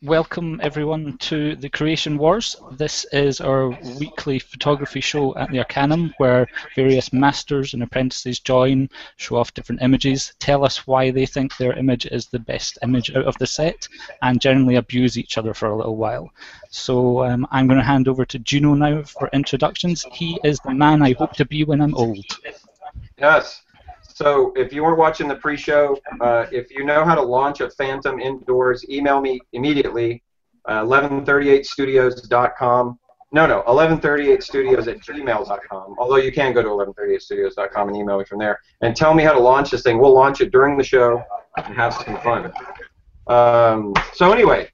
Welcome everyone to the Creation Wars. This is our weekly photography show at the Arcanum where various masters and apprentices join, show off different images, tell us why they think their image is the best image out of the set, and generally abuse each other for a little while. So I'm going to hand over to Gino now for introductions. He is the man I hope to be when I'm old. Yes. So if you weren't watching the pre-show, if you know how to launch a Phantom indoors, email me immediately, 1138studios.com. No, 1138studios@gmail.com. Although you can go to 1138studios.com and email me from there. And tell me how to launch this thing. We'll launch it during the show and have some fun. So anyway,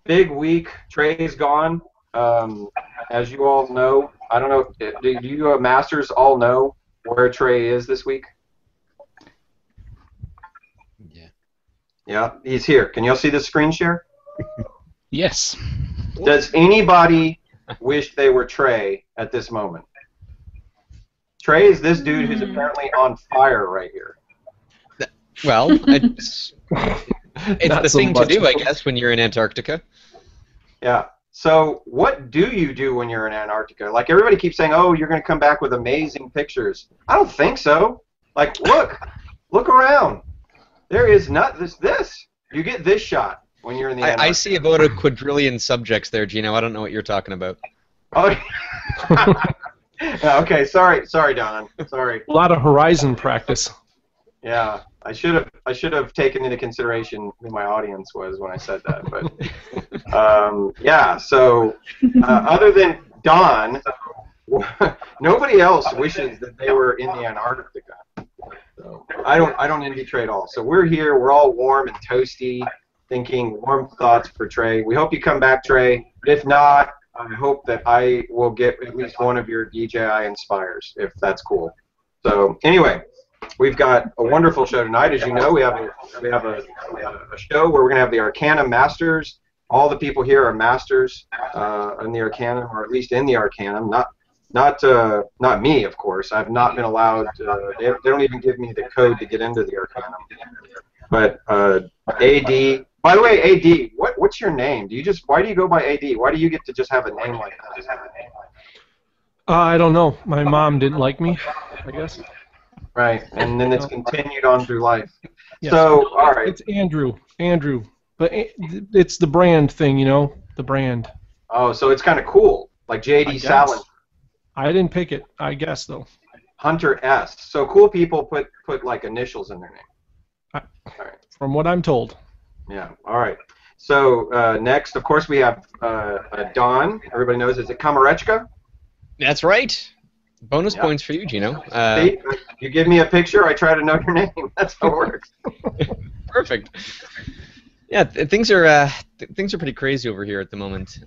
big week. Trey's gone. As you all know, I don't know, do you masters all know where Trey is this week? Yeah, he's here. Can y'all see the screen share? Yes. Does anybody wish they were Trey at this moment? Trey is this dude who's apparently on fire right here. Well, it's the thing to do, I guess, when you're in Antarctica. Yeah. So what do you do when you're in Antarctica? Like, everybody keeps saying, oh, you're going to come back with amazing pictures. I don't think so. Like, look around. There is not this. You get this shot when you're in the Antarctica. I see about a quadrillion subjects there, Gino. I don't know what you're talking about. Oh, okay. Sorry, Don. Sorry. A lot of horizon practice. Yeah, I should have taken into consideration who my audience was when I said that. But yeah. So other than Don, nobody else wishes that they were in the Antarctica. So I don't envy Trey at all. So we're here. We're all warm and toasty, thinking warm thoughts for Trey. We hope you come back, Trey. But if not, I hope that I will get at least one of your DJI Inspires, if that's cool. So anyway, we've got a wonderful show tonight. As you know, we have a show where we're going to have the Arcanum Masters. All the people here are masters in the Arcanum, or at least in the Arcanum. Not me, of course. I've not been allowed. They don't even give me the code to get into the Arcanum. But AD. By the way, AD. What's your name? Why do you go by AD? Why do you get to just have a name like that? I don't know. My mom didn't like me, I guess. Right, and then it's continued on through life. Yes. So, all right. It's Andrew. But it's the brand thing, you know, the brand. Oh, so it's kind of cool, like J.D. Salinger. I didn't pick it, I guess, though. Hunter S. So cool people put like initials in their name. All right. From what I'm told. Yeah. All right. So next, of course, we have Don. Everybody knows, is it Kamarechka? That's right. Bonus points for you, Gino. See, you give me a picture, I try to know your name. That's how it works. Perfect. Yeah, things are pretty crazy over here at the moment.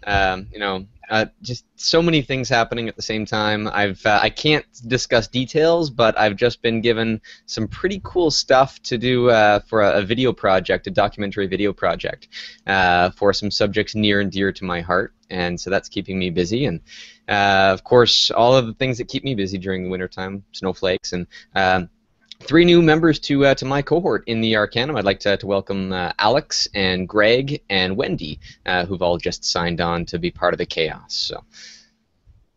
Just so many things happening at the same time. I can't discuss details, but I've just been given some pretty cool stuff to do for a video project, a documentary video project, for some subjects near and dear to my heart, and so that's keeping me busy. And of course, all of the things that keep me busy during the wintertime, snowflakes, and 3 new members to my cohort in the Arcanum. I'd like to welcome Alex and Greg and Wendy, who've all just signed on to be part of the chaos. So,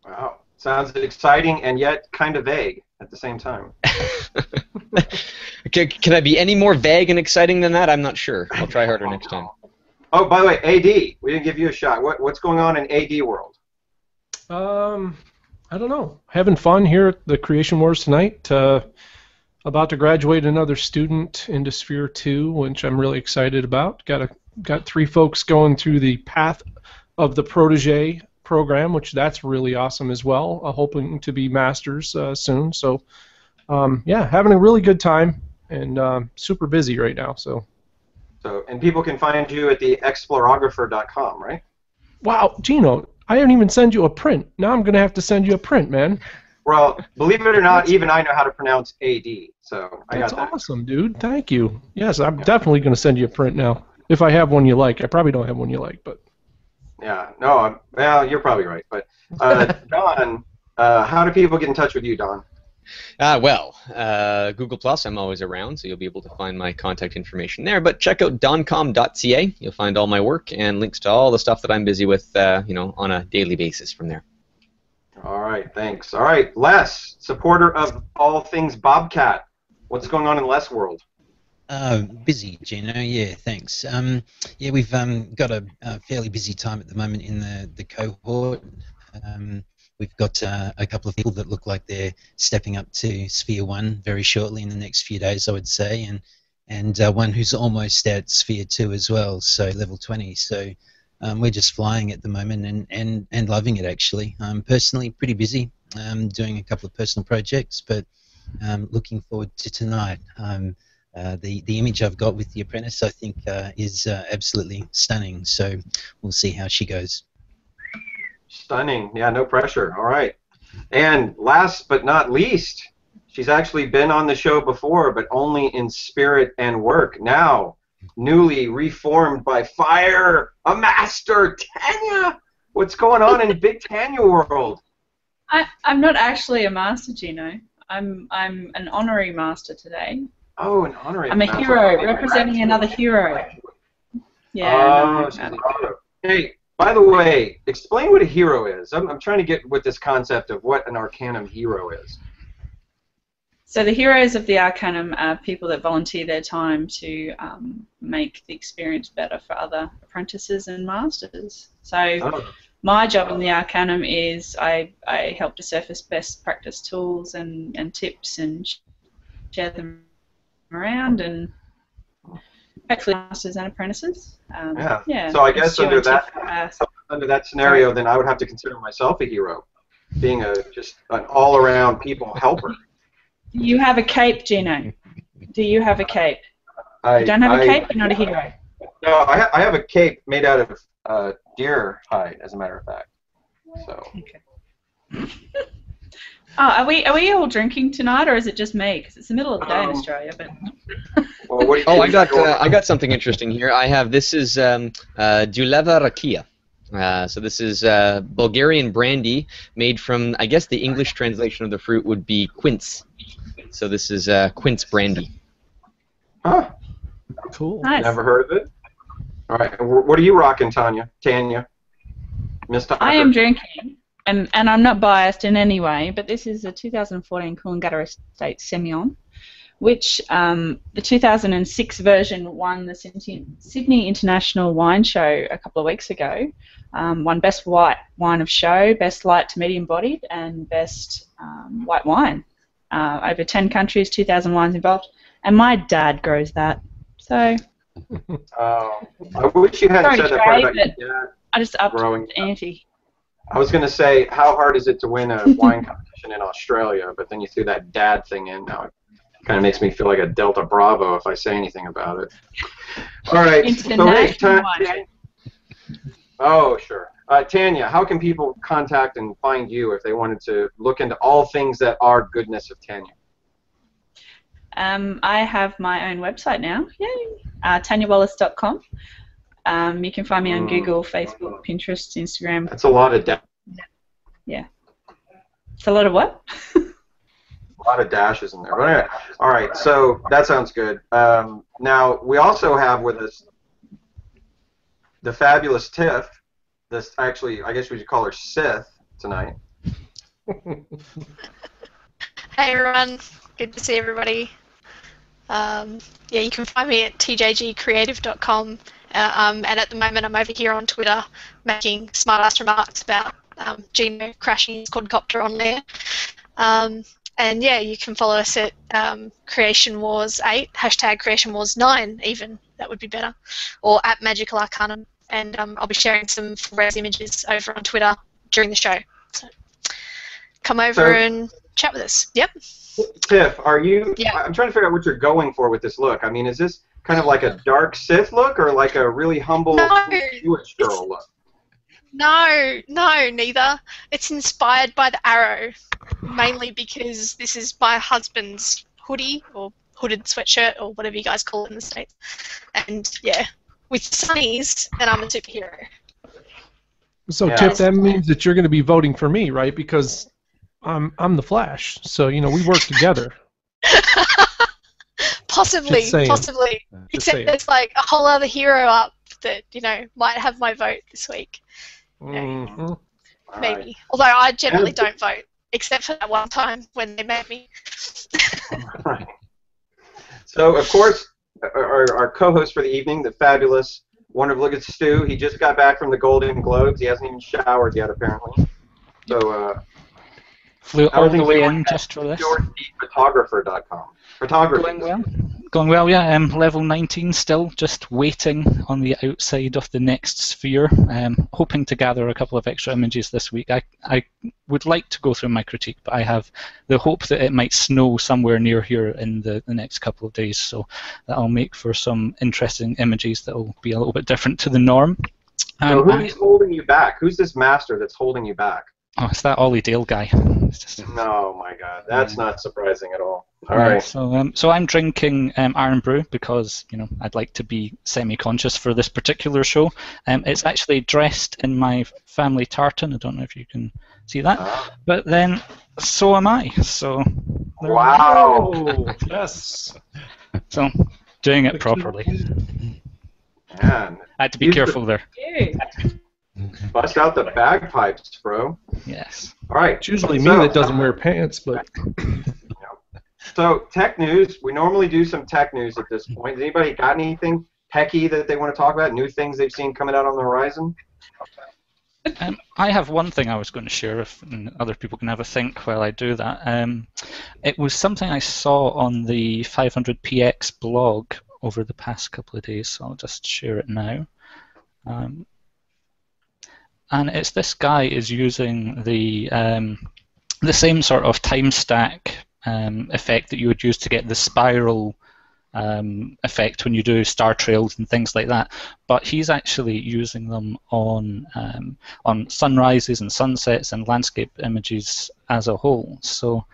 wow, sounds exciting and yet kind of vague at the same time. Can I be any more vague and exciting than that? I'm not sure. I'll try harder next time. Oh, by the way, AD, we didn't give you a shot. What's going on in AD world? I don't know. Having fun here at the Creation Wars tonight. About to graduate another student into Sphere 2, which I'm really excited about. Got 3 folks going through the path of the Protégé program, which that's really awesome as well. Hoping to be masters soon. So, yeah, having a really good time and super busy right now. So, and people can find you at the explorographer.com, right? Wow, Gino, I didn't even send you a print. Now I'm gonna have to send you a print, man. Well, believe it or not, even I know how to pronounce AD, so I got that. That's awesome, dude. Thank you. Yes, I'm definitely going to send you a print now, if I have one you like. I probably don't have one you like, but... Yeah, no, well, you're probably right. But, Don, how do people get in touch with you, Don? Google Plus, I'm always around, so you'll be able to find my contact information there. But check out doncom.ca. You'll find all my work and links to all the stuff that I'm busy with, on a daily basis from there. All right, thanks. All right, Les, supporter of all things Bobcat. What's going on in Les world? Busy, Gino. Yeah, thanks. Yeah, we've got a fairly busy time at the moment in the cohort. We've got a couple of people that look like they're stepping up to Sphere 1 very shortly in the next few days, I would say, and one who's almost at Sphere 2 as well, so level 20. So we're just flying at the moment and loving it, actually. Personally, pretty busy, doing a couple of personal projects, but looking forward to tonight. The image I've got with the apprentice, I think, is absolutely stunning, so we'll see how she goes. Stunning. Yeah, no pressure. All right. And last but not least, she's actually been on the show before, but only in spirit and work. Now, newly reformed by fire, a master, Tanya. What's going on in Big Tanya world? I'm not actually a master, Gino. I'm an honorary master today. Oh, an honorary I'm a master. hero, representing another hero. Yeah. Oh, she's a hero. Hey, by the way, explain what a hero is. I'm trying to get with this concept of what an Arcanum hero is. So the heroes of the Arcanum are people that volunteer their time to make the experience better for other apprentices and masters. So my job in the Arcanum is I help to surface best practice tools and tips and share them around, and hopefully masters and apprentices. Yeah. So I guess under that scenario, then I would have to consider myself a hero, being just an all-around people helper. You have a cape, Gino. Do you have a cape? You don't have a cape, you're not a hero. No, I have a cape made out of deer hide, as a matter of fact. So. Okay. Are we all drinking tonight, or is it just me? Because it's the middle of the day in Australia. But. Well, I got something interesting here. This is Duleva Rakia. So this is Bulgarian brandy made from, I guess the English translation of the fruit would be quince. So this is quince brandy. Huh. Cool. Nice. Never heard of it. All right. What are you rocking, Tanya? Miss Tucker? I am drinking, and I'm not biased in any way, but this is a 2014 Coolangatta Estate Semillon, which the 2006 version won the Sydney International Wine Show a couple of weeks ago. Won Best White Wine of Show, Best Light to Medium Bodied, and Best White Wine. Over 10 countries, 2,000 wines involved, and my dad grows that. So. I wish you hadn't said that part about your dad. I just upped growing the ante. I was going to say, how hard is it to win a wine competition in Australia? But then you threw that dad thing in. Now it kind of makes me feel like a Delta Bravo if I say anything about it. All right. International wine. Oh, sure. Tanya, how can people contact and find you if they wanted to look into all things that are goodness of Tanya? I have my own website now. Yay! TanyaWallace.com. You can find me on Google, Facebook, Pinterest, Instagram. That's a lot of Yeah. It's a lot of what? A lot of dashes in there. But anyway, all right, so that sounds good. Now, we also have with us the fabulous Tiff. This actually, I guess we should call her Sith tonight. Hey everyone, good to see everybody. Yeah, you can find me at tjgcreative.com, and at the moment I'm over here on Twitter making smart-ass remarks about Gino crashing his quadcopter on there. And yeah, you can follow us at Creation Wars 8, hashtag Creation Wars 9 even, that would be better, or at Magical Arcanum, and I'll be sharing some full-res images over on Twitter during the show. So come over and chat with us. Yep. Tiff, are you? Yeah. I'm trying to figure out what you're going for with this look. I mean, is this kind of like a dark Sith look, or like a really humble Jewish girl look? No, neither. It's inspired by the arrow, mainly because this is my husband's hoodie or hooded sweatshirt or whatever you guys call it in the States. And yeah, with sunnies, then I'm a superhero. So, Tiff, that means that you're going to be voting for me, right? Because I'm the Flash, so you know we work together. Possibly, Just saying. possibly. Just Except saying. there's like a whole other hero up that might have my vote this week. Mhm. All Maybe. right. Although I generally don't vote, except for that one time when they made me. Right. So, of course, our co-host for the evening, the fabulous, wonderful looking Stu, he just got back from the Golden Globes. He hasn't even showered yet, apparently. So, Flew how are all the things way going in at just for this. StuartPhotographer.com? Photography. Going well. Going well, yeah. Level 19 still, just waiting on the outside of the next sphere. Hoping to gather a couple of extra images this week. I would like to go through my critique, but I have the hope that it might snow somewhere near here in the next couple of days, so that'll make for some interesting images that'll be a little bit different to the norm. So who's holding you back? Who's this master that's holding you back? Oh, it's that Ollie Dale guy. It's just, No, my God, that's not surprising at all. All yeah, right. so I'm drinking Iron Brew because I'd like to be semi-conscious for this particular show. It's actually dressed in my family tartan. I don't know if you can see that, but then so am I. So there we Wow. Oh, yes. go. So doing it properly. Man, I had to be Use the- careful there. bust out the bagpipes, bro. Yes. All right. It's usually me So- that doesn't wear pants, but So tech news. We normally do some tech news at this point. Has anybody got anything techy that they want to talk about? New things they've seen coming out on the horizon? I have one thing I was going to share, and other people can have a think while I do that. It was something I saw on the 500px blog over the past couple of days, so I'll just share it now. And it's this guy is using the same sort of time stack effect that you would use to get the spiral effect when you do star trails and things like that, but he's actually using them on sunrises and sunsets and landscape images as a whole. So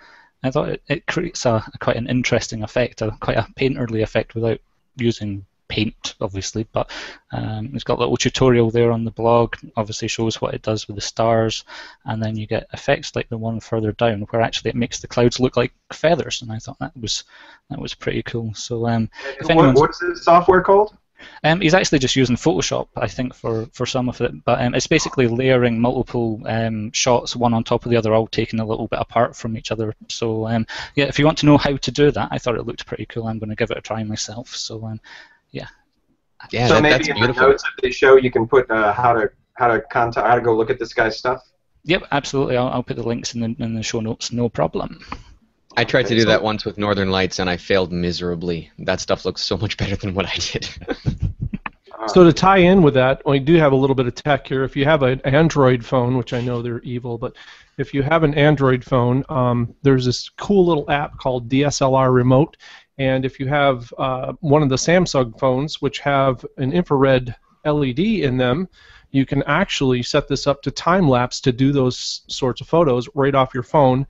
I thought it creates quite an interesting effect, quite a painterly effect without using paint, obviously, but it's got a little tutorial there on the blog. Obviously shows what it does with the stars, and then you get effects like the one further down where actually it makes the clouds look like feathers, and I thought that was pretty cool. So What's this software called? he's actually just using Photoshop, I think, for some of it, but it's basically layering multiple shots one on top of the other, all taken a little bit apart from each other. So yeah, if you want to know how to do that, I thought it looked pretty cool. I'm going to give it a try myself. So yeah. Yeah, So maybe that's in beautiful. the notes of the show you can put how to go look at this guy's stuff. Yep, absolutely. I'll put the links in the show notes. No problem. I tried to Okay, do so- that once with Northern Lights, and I failed miserably. That stuff looks so much better than what I did. So to tie in with that, we do have a little bit of tech here. If you have an Android phone, which I know they're evil, but if you have an Android phone, there's this cool little app called DSLR Remote, and if you have one of the Samsung phones, which have an infrared LED in them, you can actually set this up to time-lapse to do those sorts of photos right off your phone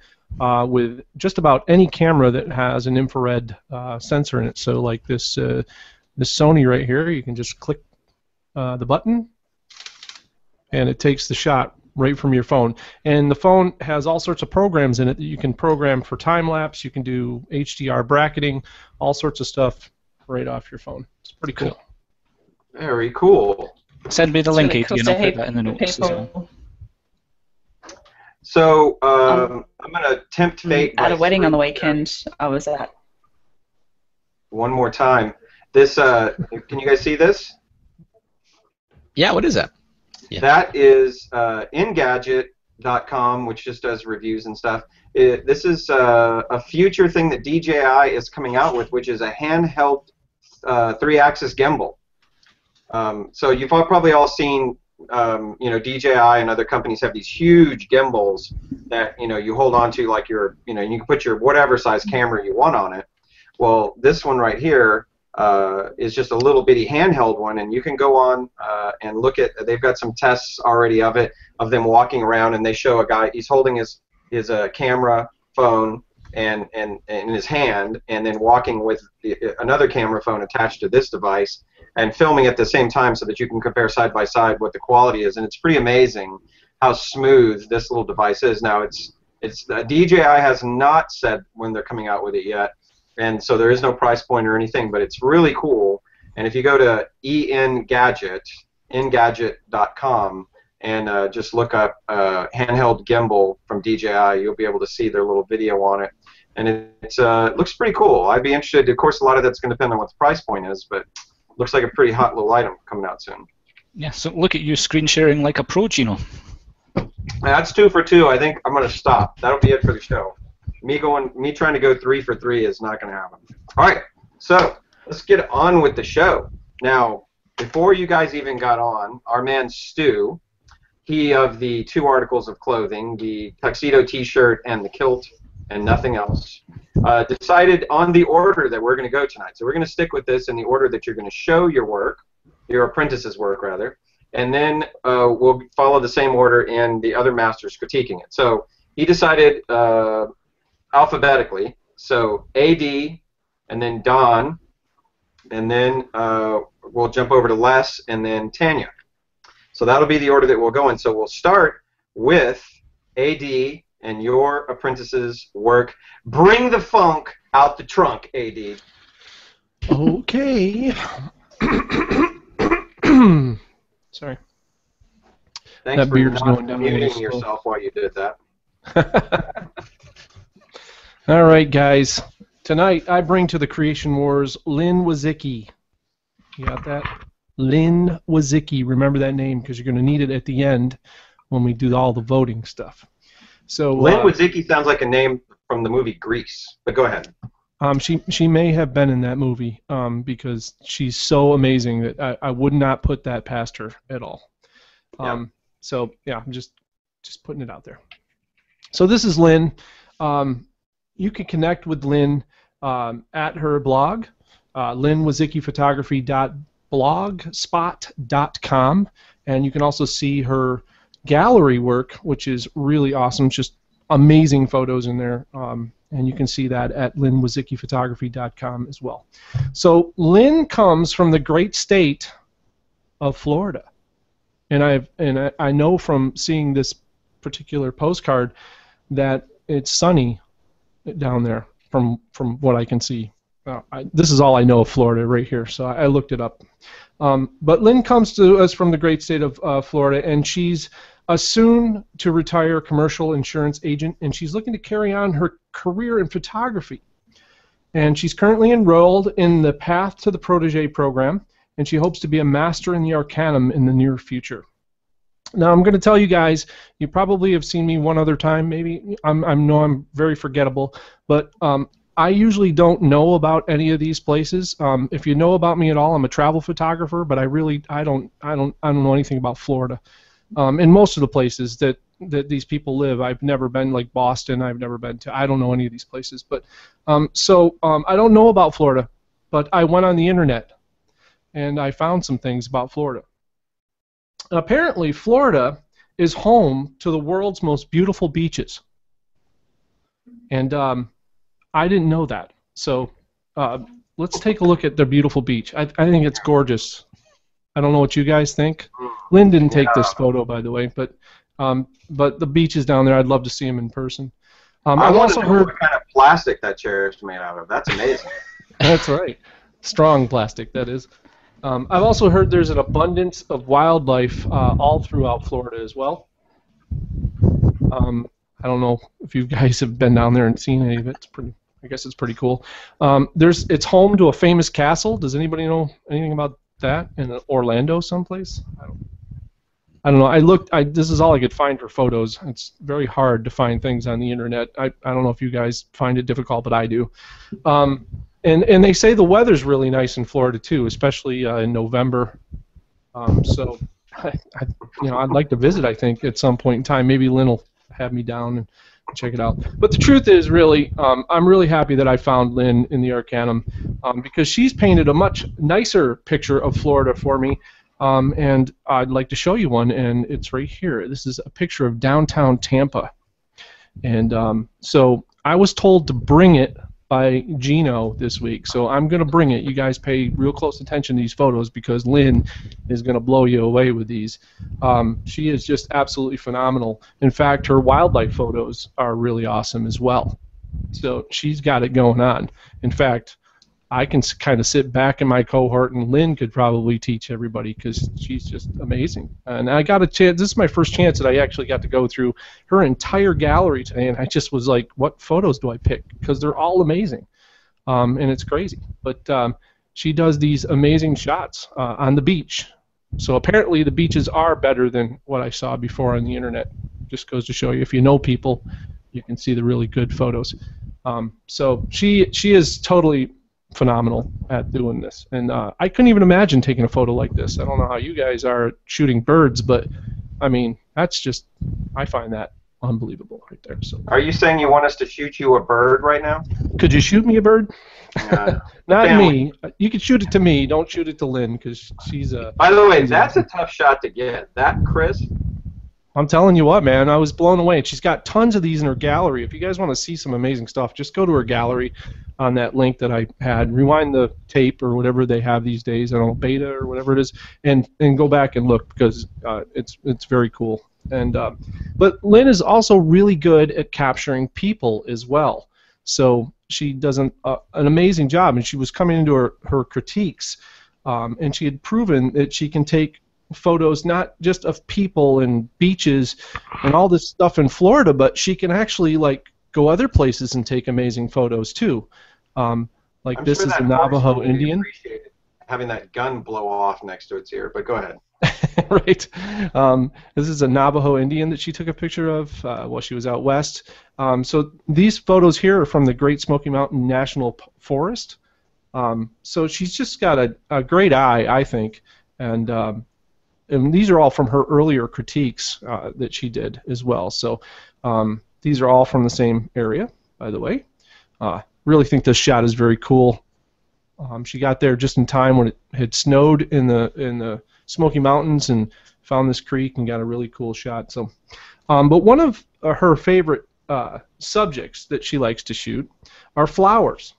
with just about any camera that has an infrared sensor in it. So like this Sony right here, you can just click the button, and it takes the shot right from your phone. And the phone has all sorts of programs in it that you can program for time-lapse. You can do HDR bracketing, all sorts of stuff right off your phone. It's pretty cool. Very cool. Send me the It's link, really Adrian. cool I'll to put that in the notes as well. people So I'm gonna tempt fate at by a wedding on the three- weekend I was at. One more time. This can you guys see this? Yeah, what is that? Yeah. That is Engadget.com, which just does reviews and stuff. This is a future thing that DJI is coming out with, which is a handheld 3-axis gimbal. So you've probably all seen, DJI and other companies have these huge gimbals that you hold on to like you can put your whatever size camera you want on it. Well, this one right here is just a little bitty handheld one, and you can go on and look at. They've got some tests already of them walking around, and they show a guy. He's holding his camera phone and in his hand, and then walking with another camera phone attached to this device, and filming at the same time, so that you can compare side by side what the quality is. And it's pretty amazing how smooth this little device is. Now it's It's DJI has not said when they're coming out with it yet, and so there is no price point or anything. But it's really cool. And if you go to engadget.com and just look up handheld gimbal from DJI, you'll be able to see their little video on it. And it looks pretty cool. I'd be interested. Of course, a lot of that's going to depend on what the price point is, but looks like a pretty hot little item coming out soon. Yeah, so look at you screen sharing like a pro, Gino. That's 2 for 2. I think I'm going to stop. That'll be it for the show. Me trying to go 3 for 3 is not going to happen. All right, so let's get on with the show. Now, before you guys even got on, our man Stu, he of the 2 articles of clothing, the tuxedo T-shirt and the kilt and nothing else, decided on the order that we're going to go tonight. So we're going to stick with this in the order that you're going to show your work, your apprentice's work rather, and then we'll follow the same order in the other masters critiquing it. So he decided alphabetically, so AD, and then Don, and then we'll jump over to Les, and then Tanya. So that'll be the order that we'll go in. So we'll start with AD and your apprentice's work. Bring the funk out the trunk, AD. Okay. Sorry. Thanks That for beard's not going down a little muting slow. yourself while you did that. All right, guys. Tonight, I bring to the Creation Wars Lynn Wazicki. You got that? Lynn Wazicki. Remember that name because you're going to need it at the end when we do all the voting stuff. So Lynn Wazicki sounds like a name from the movie Grease, but go ahead. She may have been in that movie because she's so amazing that I would not put that past her at all. So yeah, I'm just putting it out there. So this is Lynn. You can connect with Lynn at her blog, lynnwazickiphotography.blogspot.com, and you can also see her gallery work, which is really awesome. Just amazing photos in there. And you can see that at lynnwazickiphotography.com as well. So Lynn comes from the great state of Florida, and I know from seeing this particular postcard that it's sunny down there from what I can see. This is all I know of Florida right here, so I looked it up. But Lynn comes to us from the great state of Florida, and she's a soon-to-retire commercial insurance agent, and she's looking to carry on her career in photography. And she's currently enrolled in the Path to the Protégé program, and she hopes to be a master in the Arcanum in the near future. Now, I'm going to tell you guys, you probably have seen me one other time, maybe. I know I'm very forgettable, but I usually don't know about any of these places. If you know about me at all, I'm a travel photographer, but I don't know anything about Florida. In most of the places that these people live, I've never been, like Boston. I've never been to. I don't know any of these places, but I don't know about Florida. But I went on the internet, and I found some things about Florida. Apparently, Florida is home to the world's most beautiful beaches, and I didn't know that. So let's take a look at their beautiful beach. I think it's gorgeous. I don't know what you guys think. Lynn didn't take this photo, by the way, but the beaches down there, I'd love to see them in person. I've also heard what kind of plastic that chair is made out of. That's amazing. That's right. Strong plastic, that is. I've also heard there's an abundance of wildlife all throughout Florida as well. I don't know if you guys have been down there and seen any of it. I guess it's pretty cool. It's home to a famous castle. Does anybody know anything about that in Orlando someplace? I don't know. This is all I could find for photos. It's very hard to find things on the internet. I don't know if you guys find it difficult, but I do. And they say the weather's really nice in Florida too, especially in November. So I'd like to visit. I think at some point in time, maybe Lynn will have me down and check it out. But the truth is, really, I'm really happy that I found Lynn in the Arcanum because she's painted a much nicer picture of Florida for me, and I'd like to show you one, and it's right here. This is a picture of downtown Tampa, and so I was told to bring it by Gino this week, so I'm going to bring it. You guys pay real close attention to these photos because Lynn is going to blow you away with these. She is just absolutely phenomenal. In fact, her wildlife photos are really awesome as well. So she's got it going on. In fact, I can kind of sit back in my cohort, and Lynn could probably teach everybody because she's just amazing. And I got a chance. This is my first chance that I actually got to go through her entire gallery today, and I just was like, what photos do I pick? Because they're all amazing, and it's crazy. But she does these amazing shots on the beach. So apparently the beaches are better than what I saw before on the internet. Just goes to show you, if you know people, you can see the really good photos. So she is totally phenomenal at doing this, and I couldn't even imagine taking a photo like this. I don't know how you guys are at shooting birds, but I mean, that's just, I find that unbelievable right there. So Are you saying you want us to shoot you a bird right now? could you shoot me a bird? Uh, Not family. me. You could shoot it to me. Don't shoot it to Lynn because she's a. By the way, that's a tough shot to get. That, Chris? I'm telling you what, man, I was blown away. She's got tons of these in her gallery. If you guys want to see some amazing stuff, just go to her gallery on that link that I had. Rewind the tape or whatever they have these days, I don't know, beta or whatever it is, and go back and look because it's very cool. And but Lynn is also really good at capturing people as well. So she does an amazing job, and she was coming into her critiques, and she had proven that she can take photos not just of people and beaches and all this stuff in Florida, but she can actually like go other places and take amazing photos too. Like I'm this sure is that the horse Navajo really Indian. appreciated having that gun blow off next to its ear, but go ahead. Right. This is a Navajo Indian that she took a picture of while she was out west. So these photos here are from the Great Smoky Mountain National Forest. So she's just got a great eye, I think, and these are all from her earlier critiques that she did as well. So these are all from the same area, by the way. Really think this shot is very cool. She got there just in time when it had snowed in the Smoky Mountains and found this creek and got a really cool shot. So, but one of her favorite subjects that she likes to shoot are flowers.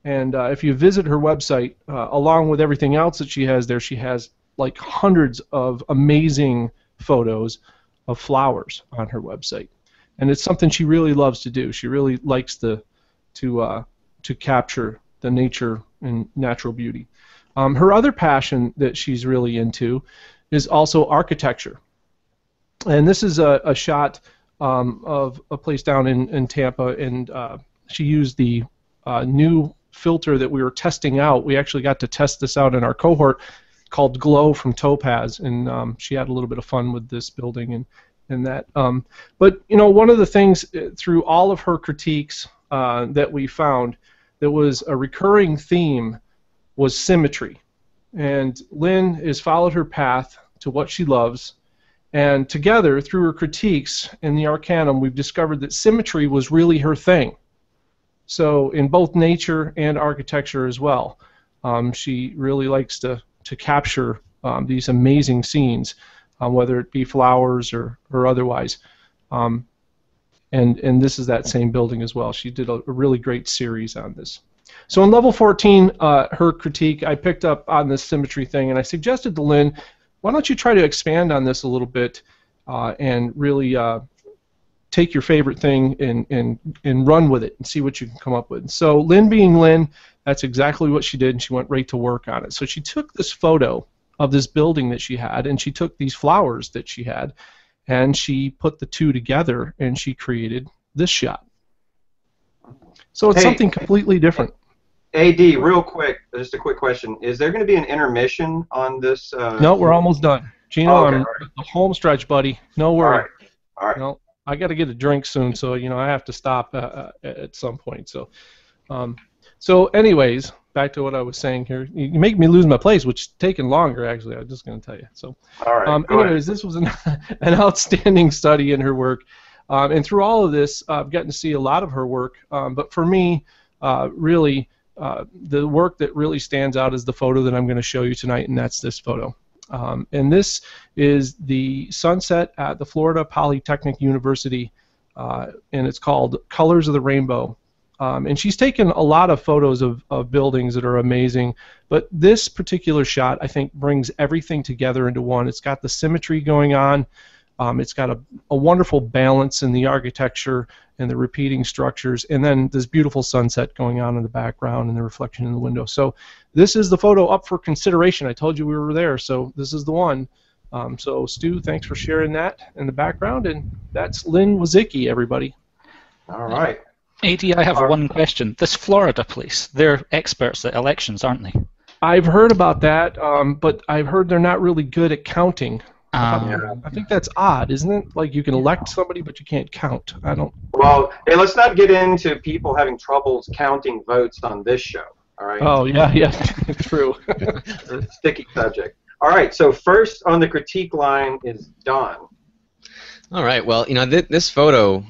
And if you visit her website, along with everything else that she has there, she has like hundreds of amazing photos of flowers on her website, and it's something she really loves to do. She really likes to capture the nature and natural beauty. Her other passion that she's really into is also architecture, and this is a shot of a place down in Tampa, and she used the new filter that we were testing out. We actually got to test this out in our cohort, called Glow from Topaz, and she had a little bit of fun with this building and that. But you know, one of the things through all of her critiques that we found that was a recurring theme was symmetry. And Lynn has followed her path to what she loves, and together through her critiques in the Arcanum, we've discovered that symmetry was really her thing. So in both nature and architecture as well, she really likes to capture these amazing scenes, whether it be flowers or otherwise. And this is that same building as well. She did a really great series on this. So in level 14, her critique, I picked up on this symmetry thing, and I suggested to Lynn, why don't you try to expand on this a little bit and really take your favorite thing and run with it and see what you can come up with. So Lynn being Lynn, that's exactly what she did, and she went right to work on it. So she took this photo of this building that she had, and she took these flowers that she had, and she put the two together, and she created this shot. So it's something completely different. AD, real quick, just a quick question. Is there going to be an intermission on this? No, we're almost done. Gino, okay, I'm the home stretch, buddy. No worry. All right. No, I got to get a drink soon, so you know I have to stop at some point. So, so anyways, back to what I was saying here. You make me lose my place, which is taking longer. Actually, I'm just going to tell you. So, all right. Anyways, this was an outstanding study in her work, and through all of this, I've gotten to see a lot of her work. But for me, really, the work that really stands out is the photo that I'm going to show you tonight, and that's this photo. And this is the sunset at the Florida Polytechnic University, and it's called Colors of the Rainbow. And she's taken a lot of photos of buildings that are amazing, but this particular shot, I think, brings everything together into one. It's got the symmetry going on. It's got a wonderful balance in the architecture and the repeating structures, and then this beautiful sunset going on in the background and the reflection in the window. So this is the photo up for consideration. I told you we were there, so this is the one. So Stu, thanks for sharing that in the background, and that's Lynn Wazicki, everybody. All right. AD, I have one question. This Florida place, they're experts at elections, aren't they? I've heard about that, but I've heard they're not really good at counting. Yeah. I think that's odd, isn't it? Like you can elect somebody, but you can't count. I don't. Well, hey, let's not get into people having troubles counting votes on this show. All right. Oh yeah, true. It's a sticky subject. All right. So first on the critique line is Don. All right. Well, you know, this photo,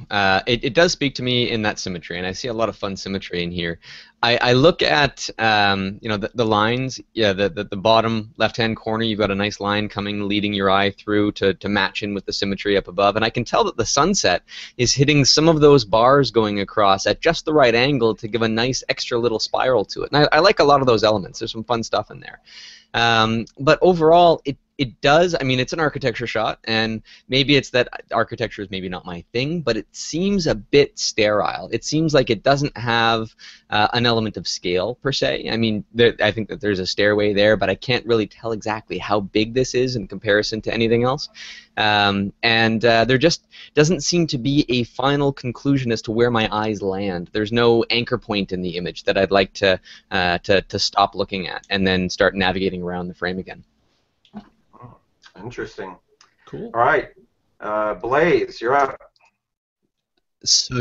it does speak to me in that symmetry, and I see a lot of fun symmetry in here. I look at, you know, the lines. Yeah, the bottom left-hand corner, you've got a nice line coming, leading your eye through to match in with the symmetry up above, and I can tell that the sunset is hitting some of those bars going across at just the right angle to give a nice extra little spiral to it. And I like a lot of those elements. There's some fun stuff in there. But overall, it does, I mean, it's an architecture shot, and maybe it's that architecture is maybe not my thing, but it seems a bit sterile. It seems like it doesn't have an element of scale, per se. I mean, I think that there's a stairway there, but I can't really tell exactly how big this is in comparison to anything else. There just doesn't seem to be a final conclusion as to where my eyes land. There's no anchor point in the image that I'd like to stop looking at and then start navigating around the frame again. Interesting. Cool. All right, Blaze, you're up. So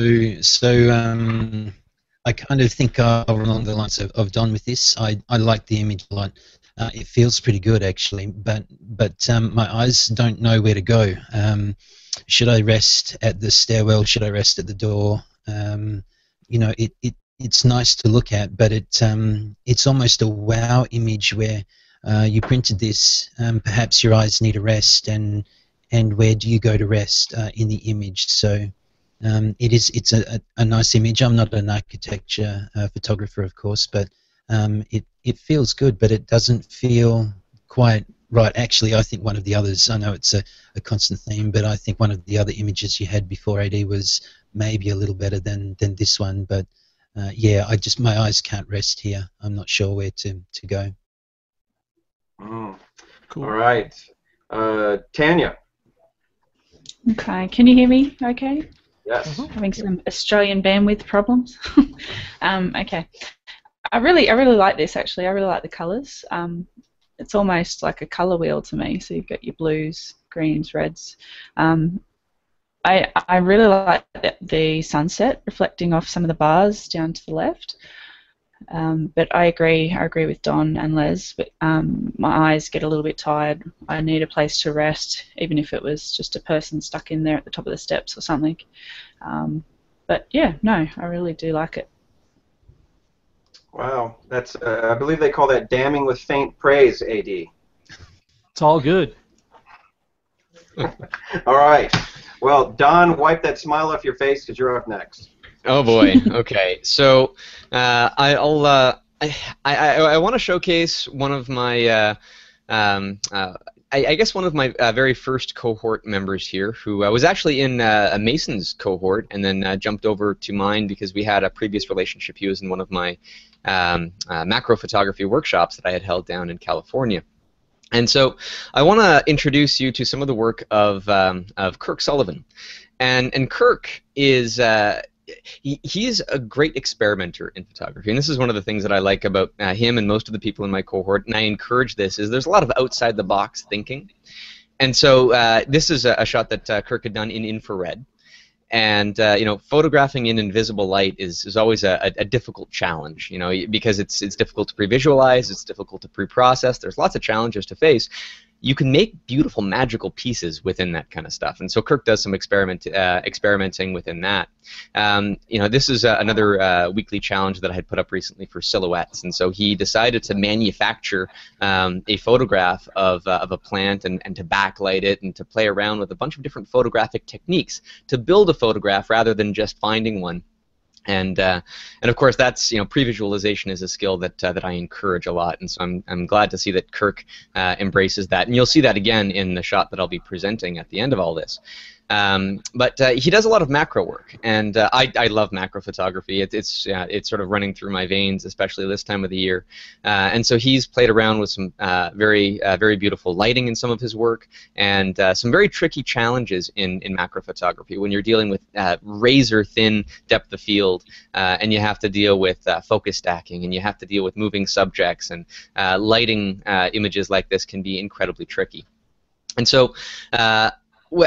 I kind of think along the lines of Don with this. I like the image a lot. It feels pretty good actually, but my eyes don't know where to go. Should I rest at the stairwell? Should I rest at the door? You know, it's nice to look at, but it's almost a wow image where you printed this. Perhaps your eyes need a rest, and where do you go to rest in the image? So it's a nice image. I'm not an architecture photographer, of course, but it feels good, but it doesn't feel quite right. Actually, I think one of the others, I know it's a constant theme, but I think one of the other images you had before, AD, was maybe a little better than this one. But yeah, my eyes can't rest here. I'm not sure where to go. Cool. All right, Tanya. Okay, can you hear me okay? Yes. Having some Australian bandwidth problems. Okay. I really like this actually. I really like the colours. It's almost like a colour wheel to me. So you've got your blues, greens, reds. I really like the sunset reflecting off some of the bars down to the left. But I agree with Don and Les. But my eyes get a little bit tired. I need a place to rest, even if it was just a person stuck in there at the top of the steps or something. But yeah, no, I really do like it. Wow, that's I believe they call that damning with faint praise, AD. It's all good. All right. Well, Don, wipe that smile off your face because you're up next. Oh boy. Okay. So I want to showcase one of my I guess one of my very first cohort members here, who was actually in a Mason's cohort and then jumped over to mine because we had a previous relationship. He was in one of my macro photography workshops that I had held down in California. And so I want to introduce you to some of the work of Kirk Sullivan. And Kirk is he's a great experimenter in photography, and this is one of the things that I like about him and most of the people in my cohort, and I encourage this, is there's a lot of outside-the-box thinking. And so this is a shot that Kirk had done in infrared. And you know, photographing in invisible light is always a difficult challenge, you know, because it's difficult to pre-visualize, it's difficult to pre-process. There's lots of challenges to face. You can make beautiful, magical pieces within that kind of stuff, and so Kirk does some experimenting within that. You know, this is another weekly challenge that I had put up recently for silhouettes, and so he decided to manufacture a photograph of a plant and to backlight it and to play around with a bunch of different photographic techniques to build a photograph rather than just finding one. And of course, that's, pre-visualization is a skill that I encourage a lot, and so I'm glad to see that Kirk embraces that, and you'll see that again in the shot that I'll be presenting at the end of all this. But he does a lot of macro work, and I love macro photography. It's sort of running through my veins, especially this time of the year. And so he's played around with some very beautiful lighting in some of his work, and some very tricky challenges in macro photography when you're dealing with razor thin depth of field, and you have to deal with focus stacking, and you have to deal with moving subjects, and lighting images like this can be incredibly tricky. And so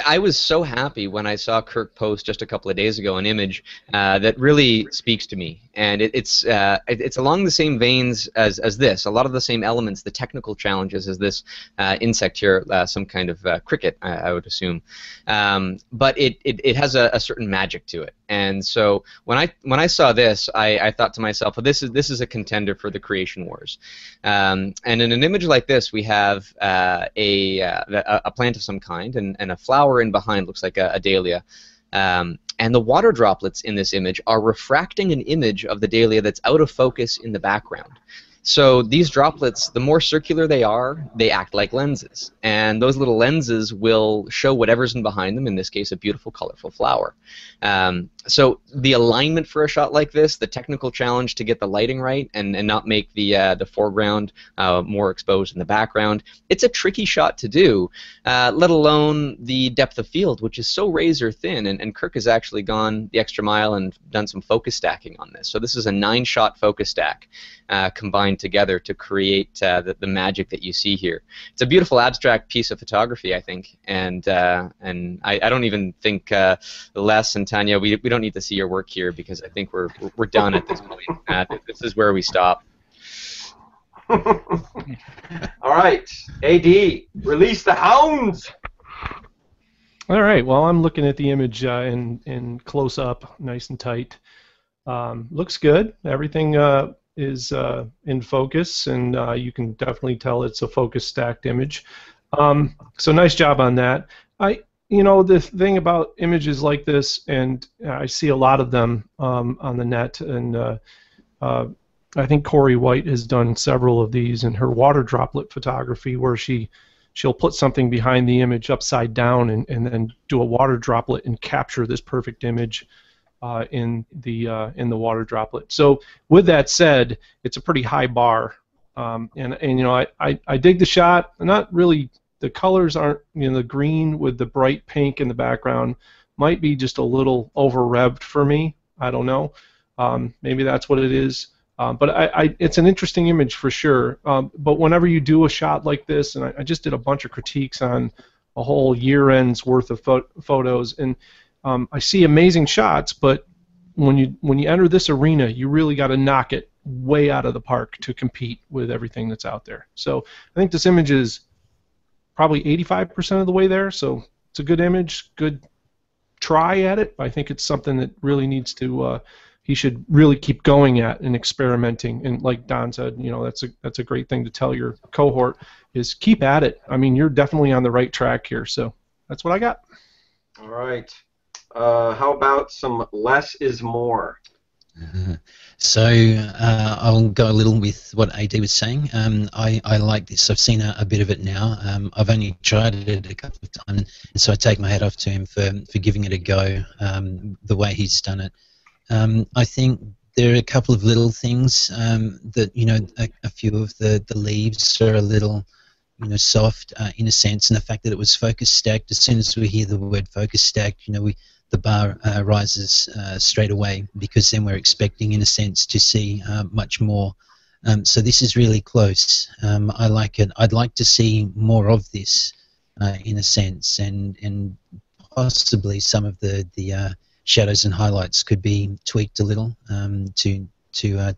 I was so happy when I saw Kirk post just a couple of days ago an image that really speaks to me, and it's along the same veins as this. A lot of the same elements, the technical challenges as this insect here, some kind of cricket, I would assume, but it has a certain magic to it. And so when I saw this, I thought to myself, well, this is a contender for the Creation Wars. And in an image like this, we have a plant of some kind, and a flower in behind looks like a dahlia. And the water droplets in this image are refracting an image of the dahlia that's out of focus in the background. So these droplets, the more circular they are, they act like lenses. And those little lenses will show whatever's in behind them, in this case a beautiful, colorful flower. So the alignment for a shot like this, the technical challenge to get the lighting right and not make the foreground more exposed in the background, it's a tricky shot to do, let alone the depth of field, which is so razor thin. And Kirk has actually gone the extra mile and done some focus stacking on this. So this is a 9-shot focus stack combined together to create the magic that you see here. It's a beautiful abstract piece of photography, I think, and I don't even think Les and Tanya, we don't need to see your work here, because I think we're done at this point. This is where we stop. All right, AD, release the hounds. All right. Well, I'm looking at the image in close up, nice and tight. Looks good. Everything is in focus, and you can definitely tell it's a focus stacked image. So nice job on that. The thing about images like this, and I see a lot of them on the net, and I think Corey White has done several of these in her water droplet photography, where she'll put something behind the image upside down and then do a water droplet and capture this perfect image in the water droplet. So with that said, it's a pretty high bar, and I dig the shot. Not really. The colors aren't, the green with the bright pink in the background might be just a little over-revved for me. I don't know. Maybe that's what it is. But it's an interesting image for sure. But whenever you do a shot like this, and I just did a bunch of critiques on a whole year-end's worth of photos, and I see amazing shots, but when you enter this arena, you really got to knock it way out of the park to compete with everything that's out there. So I think this image is probably 85% of the way there, so it's a good image, good try at it. I think it's something that really needs to, he should really keep going at and experimenting. And like Don said, that's a great thing to tell your cohort, is keep at it. I mean, you're definitely on the right track here, so that's what I got. All right. How about some less is more? So I'll go a little with what AD was saying. I like this. I've seen a bit of it now. I've only tried it a couple of times, and so I take my hat off to him for giving it a go, the way he's done it. I think there are a couple of little things that, a few of the leaves are a little soft in a sense, and the fact that it was focus stacked. As soon as we hear the word focus stacked, the bar rises straight away, because then we're expecting, in a sense, to see much more. So this is really close. I like it. I'd like to see more of this, in a sense, and possibly some of the shadows and highlights could be tweaked a little to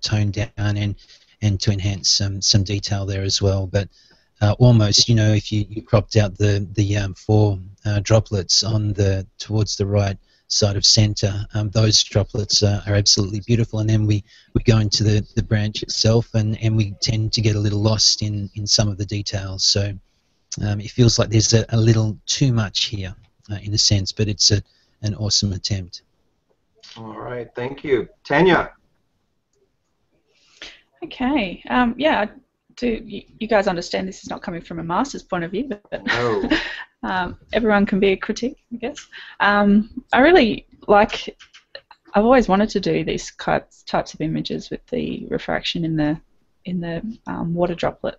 tone down and to enhance some detail there as well. But almost, if you cropped out the 4 droplets on towards the right side of center, those droplets are absolutely beautiful. And then we go into the branch itself, and we tend to get a little lost in some of the details. So it feels like there's a little too much here, in a sense, but it's an awesome attempt. All right, thank you. Tanya. Okay. Yeah. Do you guys understand this is not coming from a master's point of view, but No. everyone can be a critic, I guess. I really like. I've always wanted to do these types of images with the refraction in the water droplet.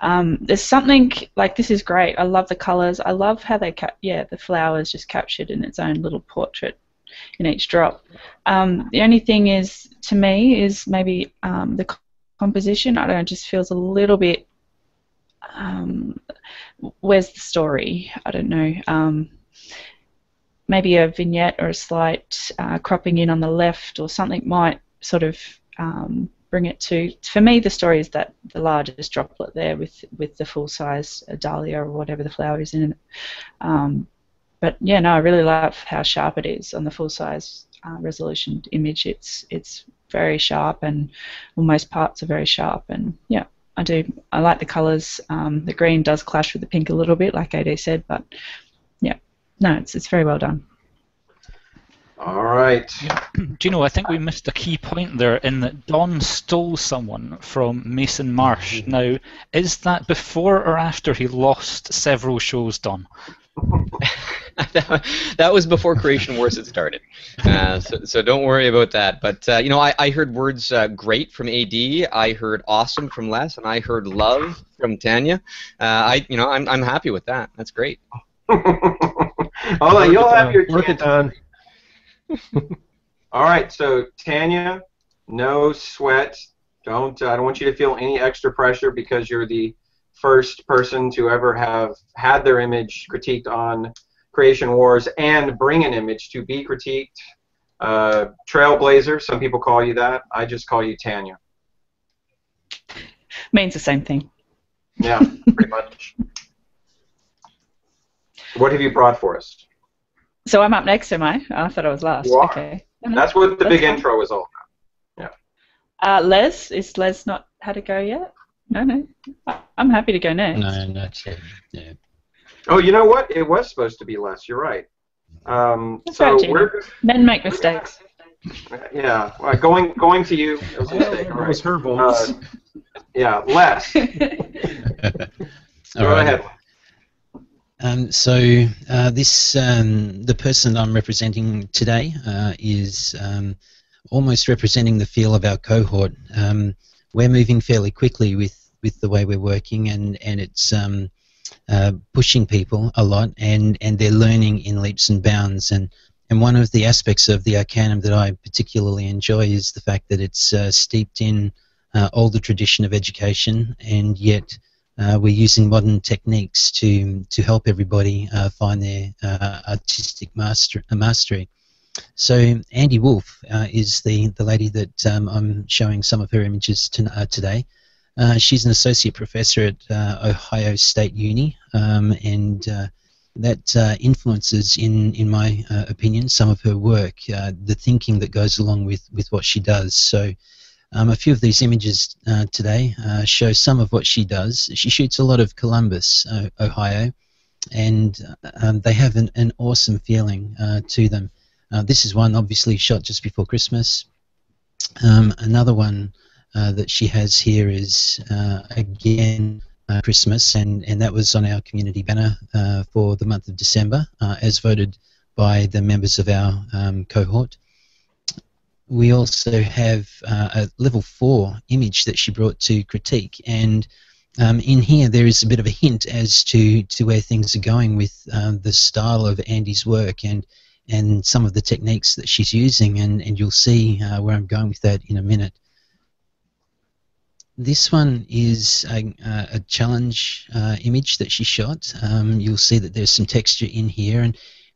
There's something like this is great. I love the colours. I love how they the flowers just captured in its own little portrait in each drop. The only thing is, to me, is maybe the composition. I don't know, it just feels a little bit. Where's the story? I don't know. Maybe a vignette or a slight cropping in on the left or something might sort of bring it to. For me, the story is that the largest droplet there with the full size dahlia or whatever the flower is in it. But yeah, no, I really love how sharp it is on the full size resolution image. It's very sharp, and most parts are very sharp, and yeah, I like the colours. The green does clash with the pink a little bit, like AD said, but yeah, no, it's very well done. All right. Gino, I think we missed a key point there in that Don stole someone from Mason Marsh. Now, is that before or after he lost several shows, Don? That was before Creation Wars had started, so don't worry about that. But you know, I heard words great from AD, I heard awesome from Les, and I heard love from Tanya. I'm happy with that. That's great. Hold on, you'll have your work it on. All right, so Tanya, no sweat. I don't want you to feel any extra pressure because you're the first person to ever have had their image critiqued on Creation Wars and bring an image to be critiqued. Trailblazer, some people call you that. I just call you Tanya. Means the same thing. Yeah, pretty much. What have you brought for us? So I'm up next, am I? I thought I was last. You are. Okay. That's what the big intro was all about. Yeah. Les, is Les not had a go yet? No. I'm happy to go next. No, not yet. Yeah. Oh, you know what? It was supposed to be Les. You're right. That's so right, Gino. we're Men make mistakes. yeah. Well, going to you. It was a mistake. All That was right. her voice. Yeah, Les. Go ahead. The person I'm representing today is almost representing the feel of our cohort. We're moving fairly quickly with the way we're working, and it's pushing people a lot, and they're learning in leaps and bounds. And one of the aspects of the Arcanum that I particularly enjoy is the fact that it's steeped in older tradition of education, and yet we're using modern techniques to help everybody find their artistic mastery. So Andy Wolf is the lady that I'm showing some of her images today. She's an associate professor at Ohio State Uni, and that influences, in my opinion, some of her work, the thinking that goes along with what she does. So a few of these images today show some of what she does. She shoots a lot of Columbus, Ohio, and they have an awesome feeling to them. This is one obviously shot just before Christmas. Another one that she has here is again Christmas, and that was on our community banner for the month of December, as voted by the members of our cohort. We also have a level 4 image that she brought to critique, and in here there is a bit of a hint as to where things are going with the style of Andy's work and some of the techniques that she's using, and you'll see where I'm going with that in a minute. This one is a challenge image that she shot. You'll see that there's some texture in here,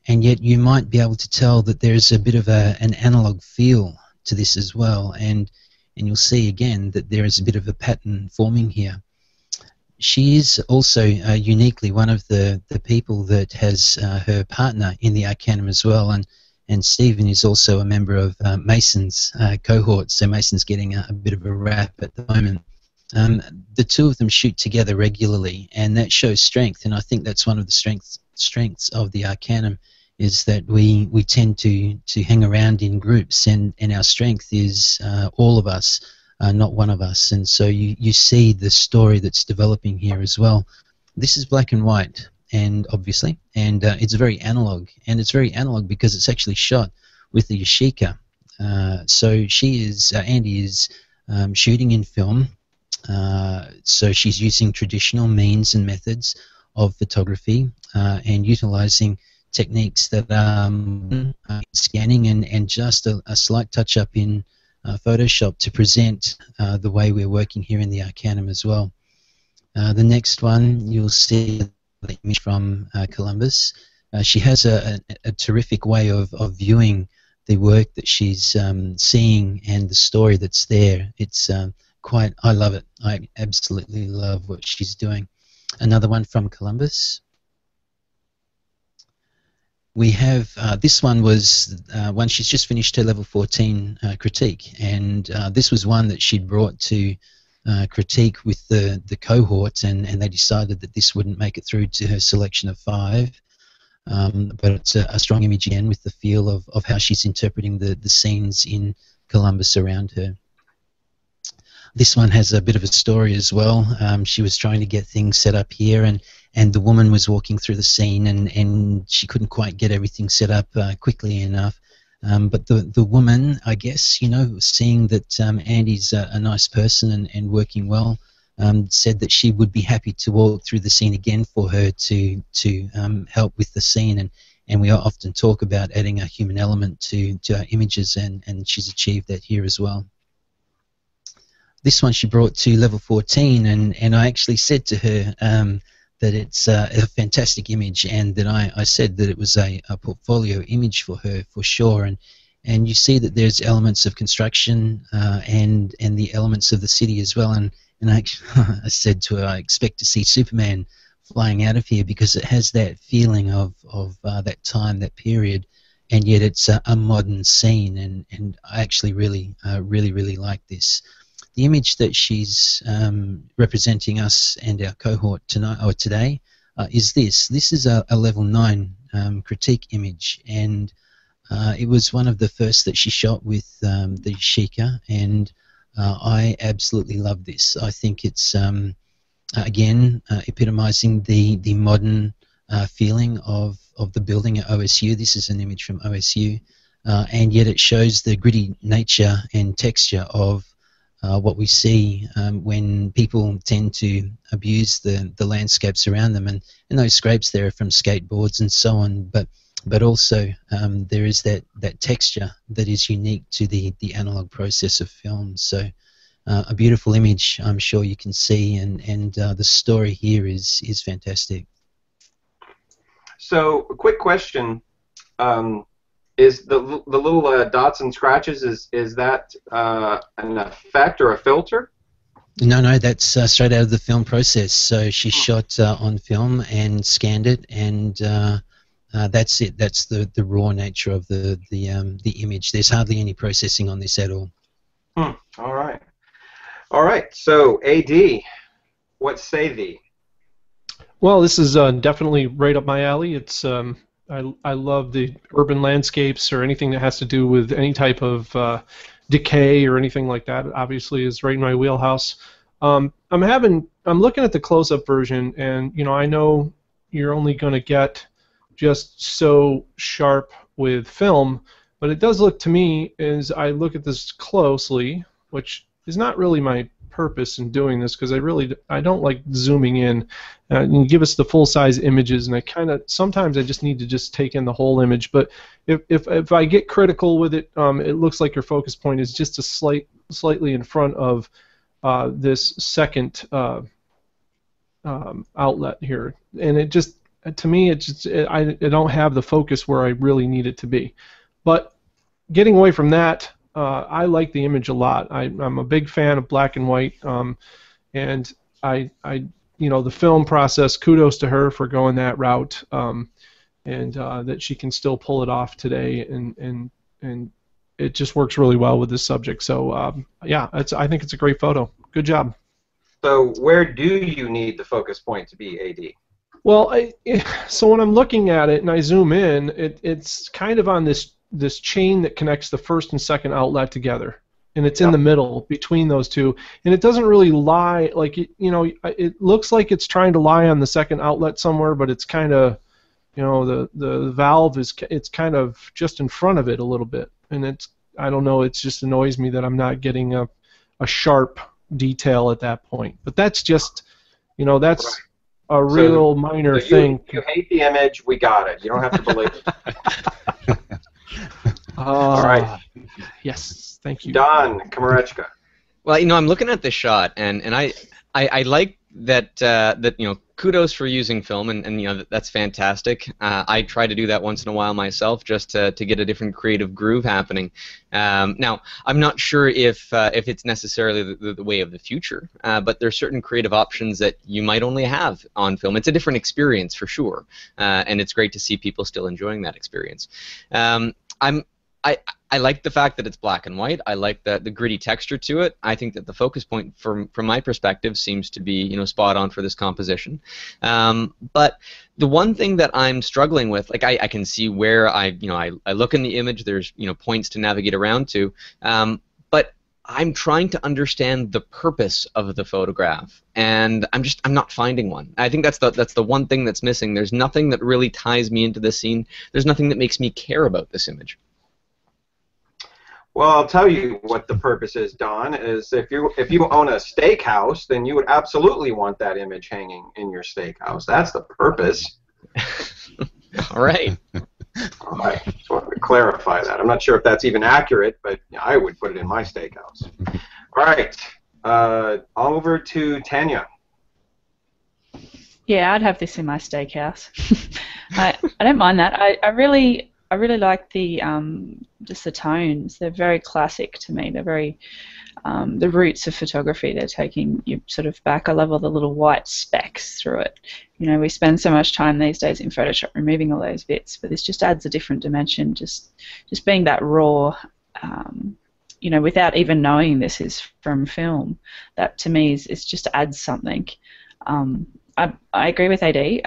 and yet you might be able to tell that there's a bit of an analog feel to this as well, and you'll see again that there is a bit of a pattern forming here. She is also uniquely one of the people that has her partner in the Arcanum as well, and Stephen is also a member of Mason's cohort, so Mason's getting a bit of a rap at the moment. The two of them shoot together regularly, and that shows strength, and I think that's one of the strengths of the Arcanum, is that we tend to hang around in groups, and our strength is all of us, not one of us. And so you see the story that's developing here as well. This is black and white, and obviously, and it's very analog, and it's very analog because it's actually shot with the Yashica. So Andy is shooting in film, so she's using traditional means and methods of photography and utilizing techniques that are scanning and just a slight touch up in Photoshop to present the way we're working here in the Arcanum as well. The next one, you'll see the image from Columbus. She has a terrific way of viewing the work that she's seeing and the story that's there. It's I love it. I absolutely love what she's doing. Another one from Columbus. We have, this one was one she's just finished her level 14 critique, and this was one that she'd brought to critique with the cohort, and they decided that this wouldn't make it through to her selection of 5. But it's a strong image again with the feel of how she's interpreting the scenes in Columbus around her. This one has a bit of a story as well. She was trying to get things set up here, and the woman was walking through the scene, and she couldn't quite get everything set up quickly enough. But the woman, I guess, seeing that Andy's a nice person and working well, said that she would be happy to walk through the scene again for her to help with the scene. And we often talk about adding a human element to our images, and she's achieved that here as well. This one she brought to level 14, and I actually said to her that it's a fantastic image, and that I said that it was a portfolio image for her for sure. And you see that there's elements of construction and the elements of the city as well. And I said to her, I expect to see Superman flying out of here, because it has that feeling of that time, that period, and yet it's a modern scene. And I actually really like this. The image that she's representing us and our cohort tonight or today is this. This is a level 9 critique image, and it was one of the first that she shot with the Yashica, and I absolutely love this. I think it's again epitomizing the modern feeling of the building at OSU. This is an image from OSU, and yet it shows the gritty nature and texture of what we see when people tend to abuse the landscapes around them, and those scrapes there are from skateboards and so on, but also there is that texture that is unique to the analog process of film. So a beautiful image, I'm sure you can see, and the story here is fantastic. So a quick question. Is the little dots and scratches, is that an effect or a filter? No, that's straight out of the film process. So she shot on film and scanned it, and that's it. That's the raw nature of the image. There's hardly any processing on this at all. All right. So AD, what say thee? Well, this is definitely right up my alley. It's I love the urban landscapes, or anything that has to do with any type of decay or anything like that. Obviously, is right in my wheelhouse. I'm looking at the close-up version, and I know you're only going to get just so sharp with film, but it does look to me, as I look at this closely, which is not really my purpose in doing this, because I don't like zooming in and give us the full-size images, and sometimes I just need to just take in the whole image. But if I get critical with it, it looks like your focus point is just slightly in front of this second outlet here, and it just, to me, I don't have the focus where I really need it to be. But getting away from that, I like the image a lot. I'm a big fan of black and white, and the film process, kudos to her for going that route, and that she can still pull it off today, and it just works really well with this subject. So yeah, I think it's a great photo. Good job. So where do you need the focus point to be, AD? Well, so when I'm looking at it and I zoom in, it's kind of on this chain that connects the first and second outlet together, and it's in the middle between those two, and it doesn't really lie like it looks like it's trying to lie on the second outlet somewhere, but it's kind of, the valve it's kind of just in front of it a little bit, and I don't know, it just annoys me that I'm not getting a sharp detail at that point. But that's just, that's right. A real minor thing. You hate the image, we got it. You don't have to believe it. All right. Yes, thank you. Don Komarechka. Well, I'm looking at this shot, and I like that kudos for using film, and that's fantastic. I try to do that once in a while myself, just to get a different creative groove happening. Now, I'm not sure if it's necessarily the way of the future, but there's certain creative options that you might only have on film. It's a different experience for sure, and it's great to see people still enjoying that experience. I like the fact that it's black and white. I like the gritty texture to it. I think that the focus point, from my perspective, seems to be spot on for this composition. But the one thing that I'm struggling with, like I can see where I look in the image. There's points to navigate around to, but I'm trying to understand the purpose of the photograph, and I'm not finding one. I think that's the one thing that's missing. There's nothing that really ties me into the scene. There's nothing that makes me care about this image. Well, I'll tell you what the purpose is, Don, is if you own a steakhouse, then you would absolutely want that image hanging in your steakhouse. That's the purpose. All right. All right. Just wanted to clarify that. I'm not sure if that's even accurate, but I would put it in my steakhouse. All right. Over to Tanya. Yeah, I'd have this in my steakhouse. I don't mind that. I really like the just the tones. They're very classic to me. They're very the roots of photography. They're taking you sort of back. I love all the little white specks through it. We spend so much time these days in Photoshop removing all those bits, but this just adds a different dimension. Just being that raw, without even knowing this is from film. That to me is just adds something. I agree with AD.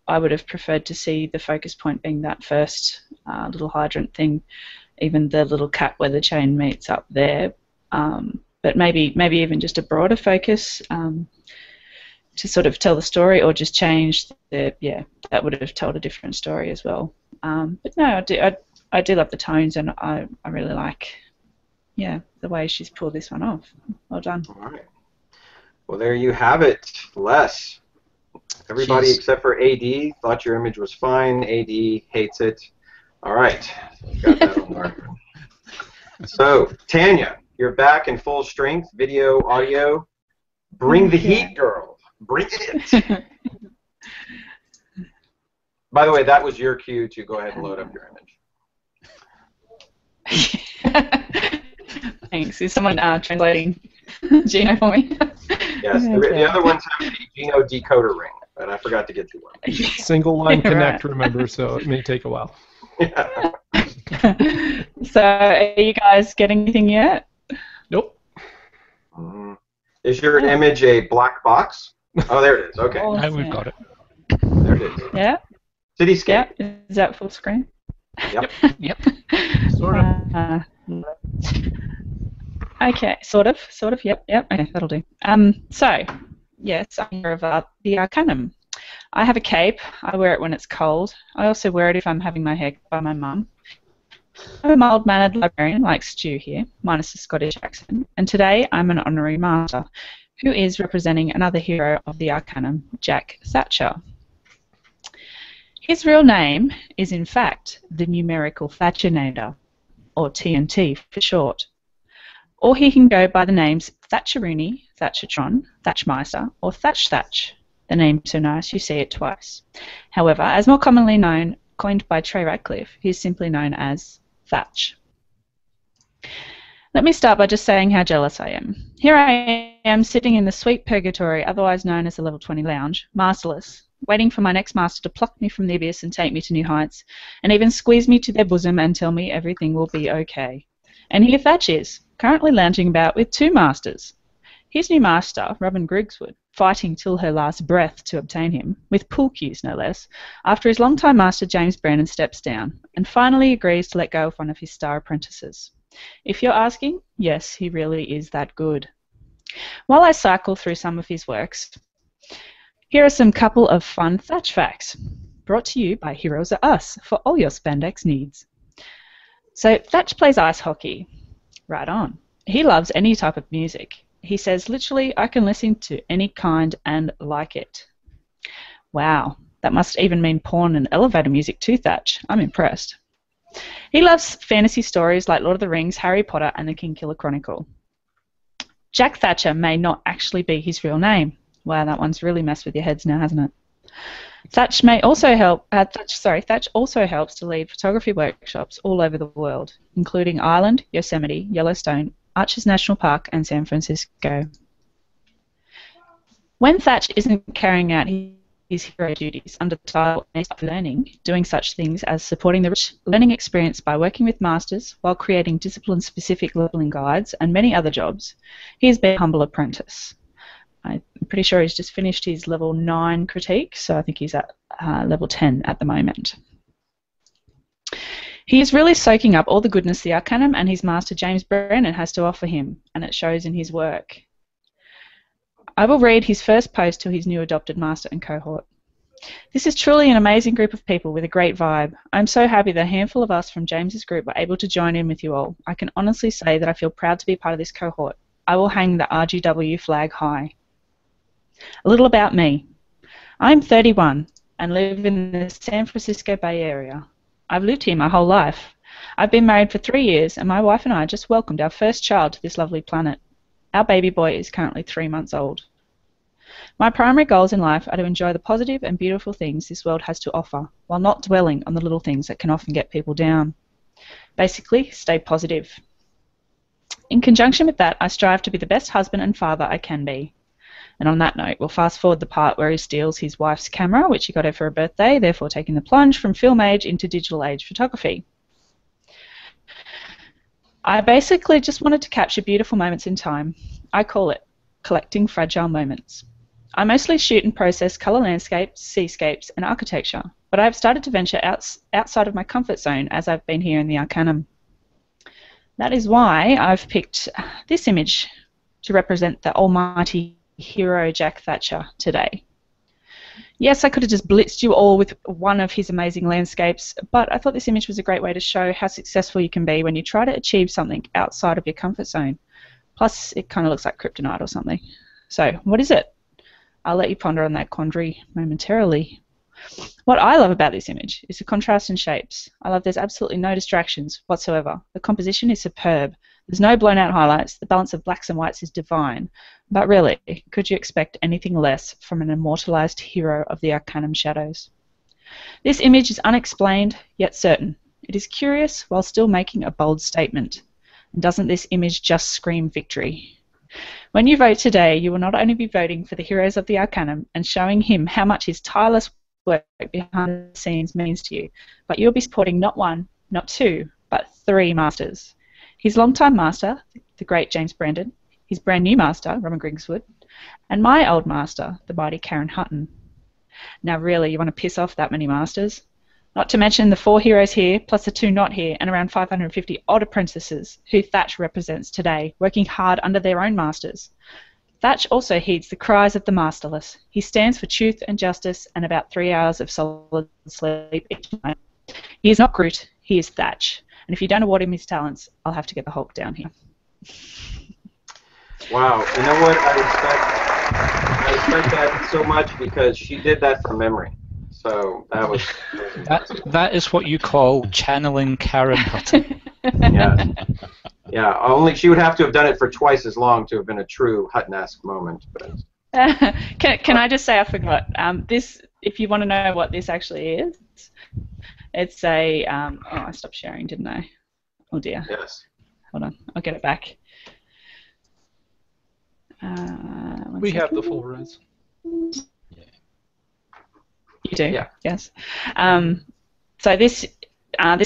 I would have preferred to see the focus point being that first little hydrant thing, even the little cut where the chain meets up there. But maybe even just a broader focus to sort of tell the story, or just change that would have told a different story as well. But no, I do love the tones, and I really like the way she's pulled this one off. Well done. All right. Well, there you have it. Les. Everybody except for AD thought your image was fine. AD hates it. All right. Got that on the record. So, Tanya, you're back in full strength, video, audio. Bring the heat, girl. Bring it. By the way, that was your cue to go ahead and load up your image. Thanks. Is someone translating Gino for me? Yes. Okay. The other ones have the Gino decoder ring, but I forgot to get to one. Single line connect, remember, so it may take a while. Yeah. So, are you guys getting anything yet? Nope. Is your image a black box? Oh, there it is. Okay. Now we've got it. There it is. Yeah. Cityscape. Yeah. Is that full screen? Yep. Yep. Sort of. Okay, sort of, yep, okay, that'll do. So, yes, I'm here about the Arcanum. I have a cape. I wear it when it's cold. I also wear it if I'm having my hair cut by my mum. I'm a mild-mannered librarian like Stu here, minus a Scottish accent, and today I'm an honorary master, who is representing another hero of the Arcanum, Jack Thatcher. His real name is, in fact, the numerical Thatchernator, or TNT for short. Or he can go by the names Thatcheroony, Thatchertron, Thatchmeister, or Thatch, the name so nice you see it twice. However, as more commonly known, coined by Trey Ratcliff, he is simply known as Thatch. Let me start by just saying how jealous I am. Here I am sitting in the sweet purgatory, otherwise known as the Level 20 Lounge, masterless, waiting for my next master to pluck me from the abyss and take me to new heights, and even squeeze me to their bosom and tell me everything will be okay. And here Thatch is, currently lounging about with two masters. His new master, Robin Grigswood, fighting till her last breath to obtain him, with pool cues no less, after his longtime master James Brandon steps down and finally agrees to let go of one of his star apprentices. If you're asking, yes, he really is that good. While I cycle through some of his works, here are some couple of fun Thatch facts, brought to you by Heroes Are Us for all your spandex needs. So Thatch plays ice hockey. Right on. He loves any type of music. He says, literally, I can listen to any kind and like it. Wow, that must even mean porn and elevator music too, Thatch. I'm impressed. He loves fantasy stories like Lord of the Rings, Harry Potter, and the Kingkiller Chronicle. Jack Thatcher may not actually be his real name. Wow, that one's really messed with your heads now, hasn't it? Thatch also helps to lead photography workshops all over the world, including Ireland, Yosemite, Yellowstone, Arches National Park, and San Francisco. When Thatch isn't carrying out his hero duties under the title of learning, doing such things as supporting the rich learning experience by working with masters while creating discipline-specific leveling guides and many other jobs, he has been a humble apprentice. I'm pretty sure he's just finished his level 9 critique, so I think he's at level 10 at the moment. He is really soaking up all the goodness the Arcanum and his master James Brennan has to offer him, and it shows in his work. I will read his first post to his new adopted master and cohort. This is truly an amazing group of people with a great vibe. I'm so happy that a handful of us from James's group were able to join in with you all. I can honestly say that I feel proud to be part of this cohort. I will hang the RGW flag high. A little about me. I'm 31 and live in the San Francisco Bay Area. I've lived here my whole life. I've been married for 3 years, and my wife and I just welcomed our first child to this lovely planet. Our baby boy is currently 3 months old. My primary goals in life are to enjoy the positive and beautiful things this world has to offer, while not dwelling on the little things that can often get people down. Basically, stay positive. In conjunction with that, I strive to be the best husband and father I can be. And on that note, we'll fast forward the part where he steals his wife's camera, which he got her for her birthday, therefore taking the plunge from film age into digital age photography. I basically just wanted to capture beautiful moments in time. I call it collecting fragile moments. I mostly shoot and process colour landscapes, seascapes, and architecture, but I've started to venture outside of my comfort zone as I've been here in the Arcanum. That is why I've picked this image to represent the almighty hero Jack Thatcher today. Yes, I could have just blitzed you all with one of his amazing landscapes, but I thought this image was a great way to show how successful you can be when you try to achieve something outside of your comfort zone. Plus, it kind of looks like kryptonite or something. So, what is it? I'll let you ponder on that quandary momentarily. What I love about this image is the contrast in shapes. I love there's absolutely no distractions whatsoever. The composition is superb. There's no blown out highlights. The balance of blacks and whites is divine. But really, could you expect anything less from an immortalized hero of the Arcanum shadows? This image is unexplained, yet certain. It is curious while still making a bold statement. And doesn't this image just scream victory? When you vote today, you will not only be voting for the heroes of the Arcanum and showing him how much his tireless work behind the scenes means to you, but you'll be supporting not one, not two, but 3 masters. His longtime master, the great James Brandon, his brand new master, Robin Grigswood, and my old master, the mighty Karen Hutton. Now really, you want to piss off that many masters? Not to mention the 4 heroes here, plus the 2 not here, and around 550 odd apprentices who Thatch represents today, working hard under their own masters. Thatch also heeds the cries of the masterless. He stands for truth and justice and about 3 hours of solid sleep each night. He is not Groot, he is Thatch. And if you don't award him his talents, I'll have to get the Hulk down here. Wow, you know what? I respect that so much because she did that from memory. So that was that is what you call channeling Karen Hutton. yeah. Yeah, only she would have to have done it for twice as long to have been a true Hutton-esque moment. But can I just say I forgot? This, if you want to know what this actually is, it's a. Oh, I stopped sharing, didn't I? Oh dear. Yes. Hold on, I'll get it back. We have the full res. You do? Yeah. Yes. So this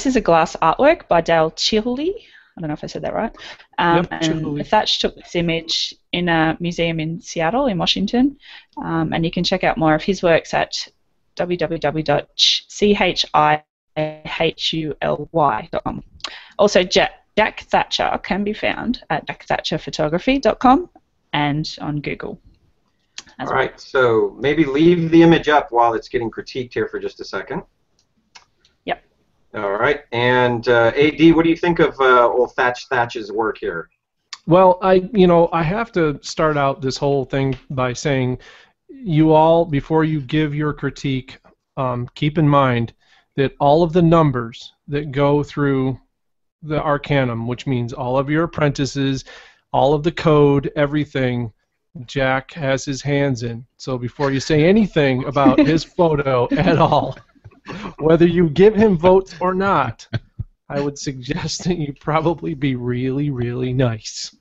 is a glass artwork by Dale Chiley. I don't know if I said that right. Yep, and Chihuly. Thatch took this image in a museum in Seattle, in Washington, and you can check out more of his works at www.chihuly.com. Also, Jack Thatcher can be found at jackthatcherphotography.com and on Google. All right, so maybe leave the image up while it's getting critiqued here for just a second. Yep. All right, and AD, what do you think of old Thatch's work here? Well, I have to start out this whole thing by saying, you all, before you give your critique, keep in mind that all of the numbers that go through the Arcanum, which means all of your apprentices, all of the code, everything, Jack has his hands in. So before you say anything about his photo at all, whether you give him votes or not, I would suggest that you probably be really, really nice.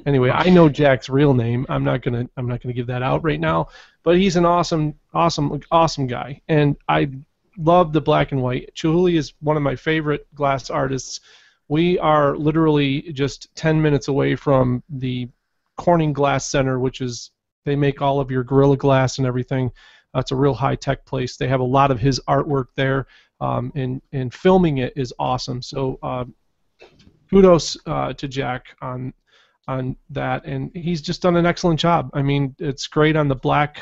Anyway, I know Jack's real name. I'm not gonna give that out right now. But he's an awesome guy, and I love the black and white. Chihuly is one of my favorite glass artists. We are literally just 10 minutes away from the Corning Glass Center, which is, they make all of your Gorilla Glass and everything. It's a real high-tech place. They have a lot of his artwork there, and filming it is awesome. So kudos to Jack on that, and he's just done an excellent job. I mean, it's great on the black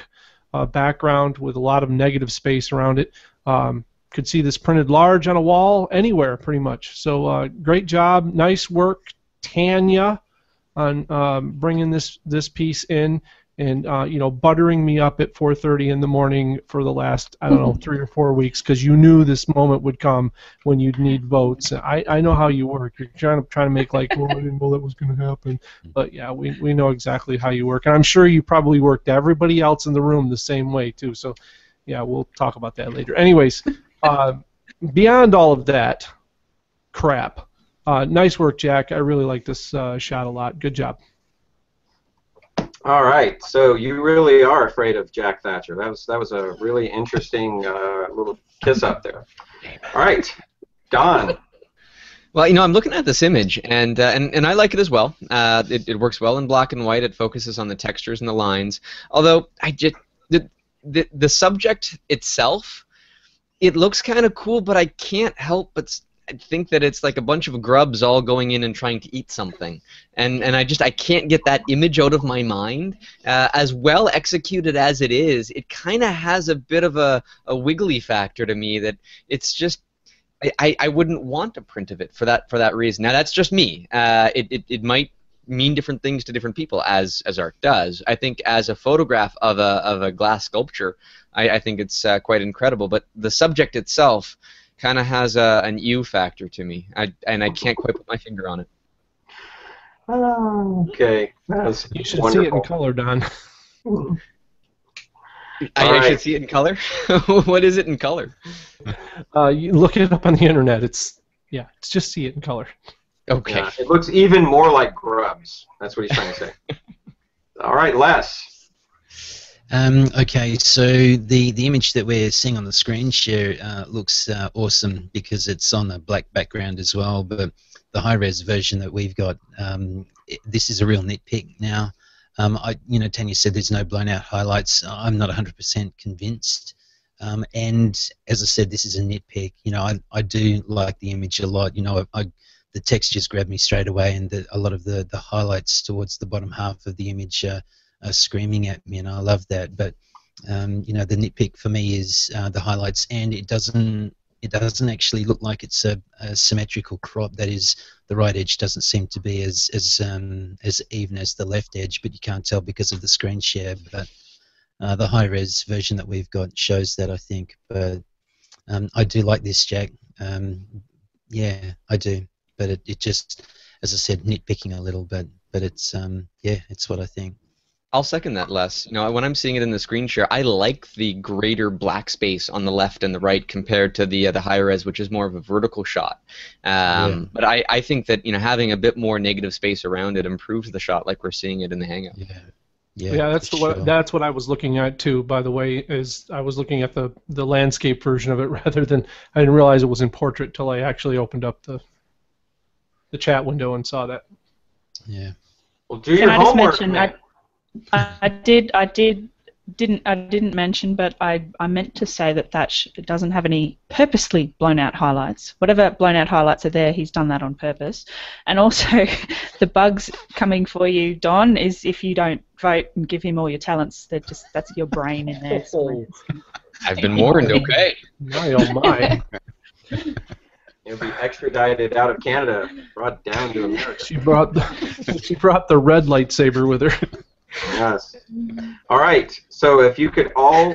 background with a lot of negative space around it. Could see this printed large on a wall anywhere, pretty much. So great job, nice work, Tanya, on bringing this piece in, and buttering me up at 4:30 in the morning for the last, I don't know, 3 or 4 weeks, because you knew this moment would come when you'd need votes. I know how you work. You're trying to make like, well, I didn't know that was going to happen. But yeah, we know exactly how you work, and I'm sure you probably worked everybody else in the room the same way too. So yeah, we'll talk about that later. Anyways, beyond all of that crap, nice work, Jack. I really like this shot a lot. Good job. All right, so you really are afraid of Jack Thatcher. That was a really interesting little kiss up there. All right, Don. Well, I'm looking at this image, and I like it as well. It works well in black and white. It focuses on the textures and the lines. Although the subject itself, it looks kind of cool, but I can't help but think that it's like a bunch of grubs all going in and trying to eat something, and I can't get that image out of my mind. As well executed as it is, it kind of has a bit of a wiggly factor to me that it's just, I wouldn't want a print of it for that reason. Now that's just me. It might mean different things to different people, as art does. I think as a photograph of a glass sculpture, I think it's quite incredible. But the subject itself kind of has an ew factor to me, and I can't quite put my finger on it. Okay, that's You should wonderful. see it in color, Don. I should see it in color? What is it in color? You look it up on the internet. It's just see it in color. Okay. Yeah, it looks even more like grubs. That's what he's trying to say. All right, Les. Okay, so the image that we're seeing on the screen share looks awesome because it's on a black background as well, but the high-res version that we've got, this is a real nitpick now. Tanya said there's no blown-out highlights. I'm not 100% convinced. And as I said, this is a nitpick. I do like the image a lot. The textures grab me straight away, and a lot of the highlights towards the bottom half of the image are screaming at me, and I love that. But the nitpick for me is the highlights, and it doesn't actually look like it's a symmetrical crop. That is, the right edge doesn't seem to be as even as the left edge, but you can't tell because of the screen share. But the high res version that we've got shows that, I think. But I do like this, Jack. Yeah, I do. But it just, as I said, nitpicking a little bit. But it's it's what I think. I'll second that, Les. When I'm seeing it in the screen share, I like the greater black space on the left and the right compared to the high res, which is more of a vertical shot. But I think that having a bit more negative space around it improves the shot, like we're seeing it in the Hangout. Yeah, that's what I was looking at too. By the way, is I was looking at the landscape version of it rather than, I didn't realize it was in portrait till I actually opened up the the chat window and saw that. Yeah. Well, do your Can I just homework. mention? man. I didn't mention, but I meant to say that it doesn't have any purposely blown out highlights. Whatever blown out highlights are there, he's done that on purpose. And also, the bugs coming for you, Don, is if you don't vote and give him all your talents, that's your brain in there. Oh. I've been warned. Okay. My oh my. You'll be extradited out of Canada, brought down to America. She brought the red lightsaber with her. Yes. All right. So if you could all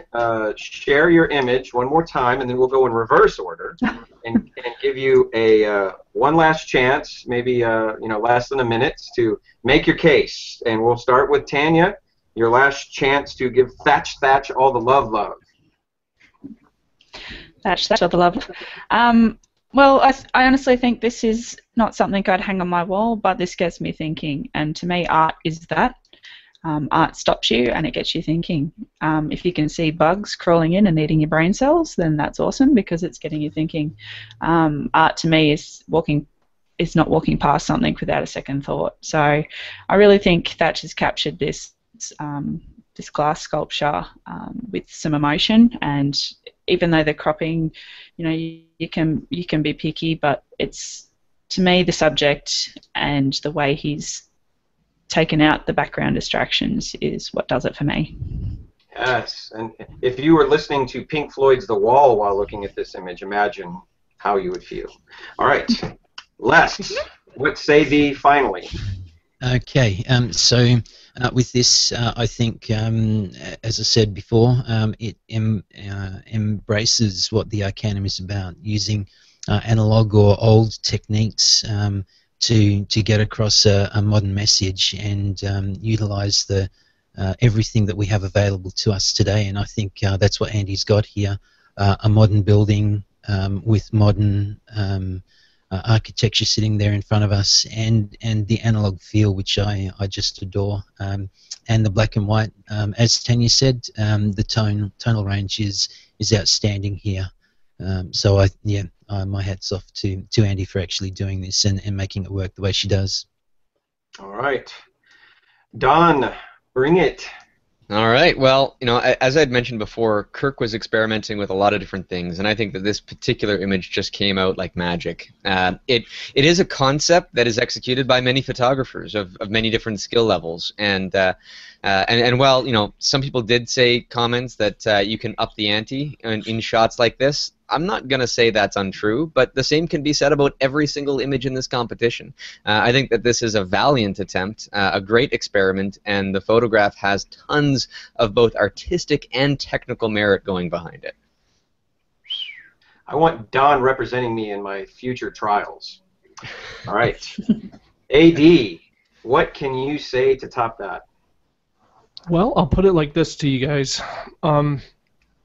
share your image one more time, and then we'll go in reverse order, and give you a one last chance, maybe less than a minute, to make your case. And we'll start with Tanya. Your last chance to give Thatch all the love. Thatch all the love. Well, I honestly think this is not something I'd hang on my wall, but this gets me thinking. And to me, art is that. Art stops you and it gets you thinking. If you can see bugs crawling in and eating your brain cells, then that's awesome because it's getting you thinking. Art to me is not walking past something without a second thought. So I really think Thatch has captured this glass sculpture with some emotion, and even though the cropping, you can be picky, but it's, to me, the subject and the way he's taken out the background distractions is what does it for me. Yes, and if you were listening to Pink Floyd's The Wall while looking at this image, imagine how you would feel. All right, Les, what say thee finally? Okay, so with this, I think, as I said before, it embraces what the Arcanum is about, using analog or old techniques to get across a modern message and utilize the everything that we have available to us today. And I think that's what Andy's got here, a modern building with modern architecture sitting there in front of us, and the analog feel, which I just adore, and the black and white. As Tanya said, the tonal range is outstanding here. So my hat's off to Andy for actually doing this and making it work the way she does. All right, Don, bring it. All right. Well, as I'd mentioned before, Kirk was experimenting with a lot of different things, and I think that this particular image just came out like magic. It is a concept that is executed by many photographers of many different skill levels, and while some people did say comments that you can up the ante in shots like this, I'm not going to say that's untrue, but the same can be said about every single image in this competition. I think that this is a valiant attempt, a great experiment, and the photograph has tons of both artistic and technical merit going behind it. I want Don representing me in my future trials. All right. AD, what can you say to top that? Well, I'll put it like this to you guys.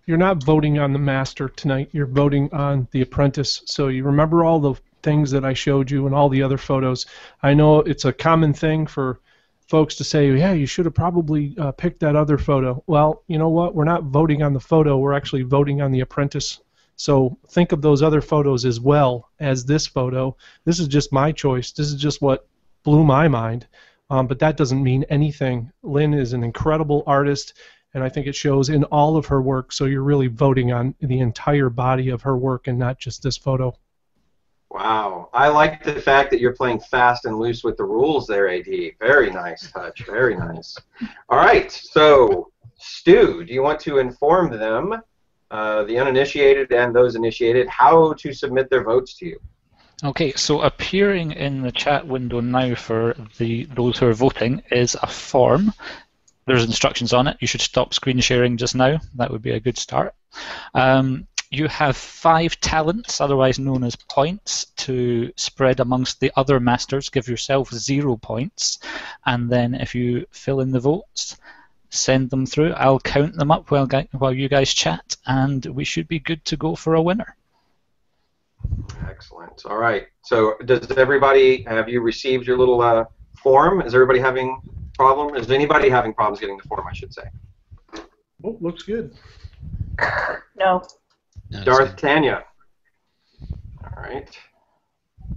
You're not voting on the master tonight. You're voting on the apprentice. So you remember all the things that I showed you and all the other photos. I know it's a common thing for folks to say, yeah, you should have probably picked that other photo. Well, you know what? We're not voting on the photo. We're actually voting on the apprentice. So think of those other photos as well as this photo. This is just my choice. This is just what blew my mind. But that doesn't mean anything. Lynn is an incredible artist, and I think it shows in all of her work. So you're really voting on the entire body of her work and not just this photo. Wow. I like the fact that you're playing fast and loose with the rules there, AD. Very nice touch. Very nice. All right. So, Stu, do you want to inform them, the uninitiated and those initiated, how to submit their votes to you? Okay, so appearing in the chat window now for those who are voting is a form. There's instructions on it. You should stop screen sharing just now. That would be a good start. You have 5 talents, otherwise known as points, to spread amongst the other masters. Give yourself 0 points, and then if you fill in the votes, send them through. I'll count them up while you guys chat, and we should be good to go for a winner. Excellent. All right. So does everybody, have you received your little form? Is everybody having problem? Is anybody having problems getting the form, I should say? Oh, looks good. No. Darth Tanya. All right.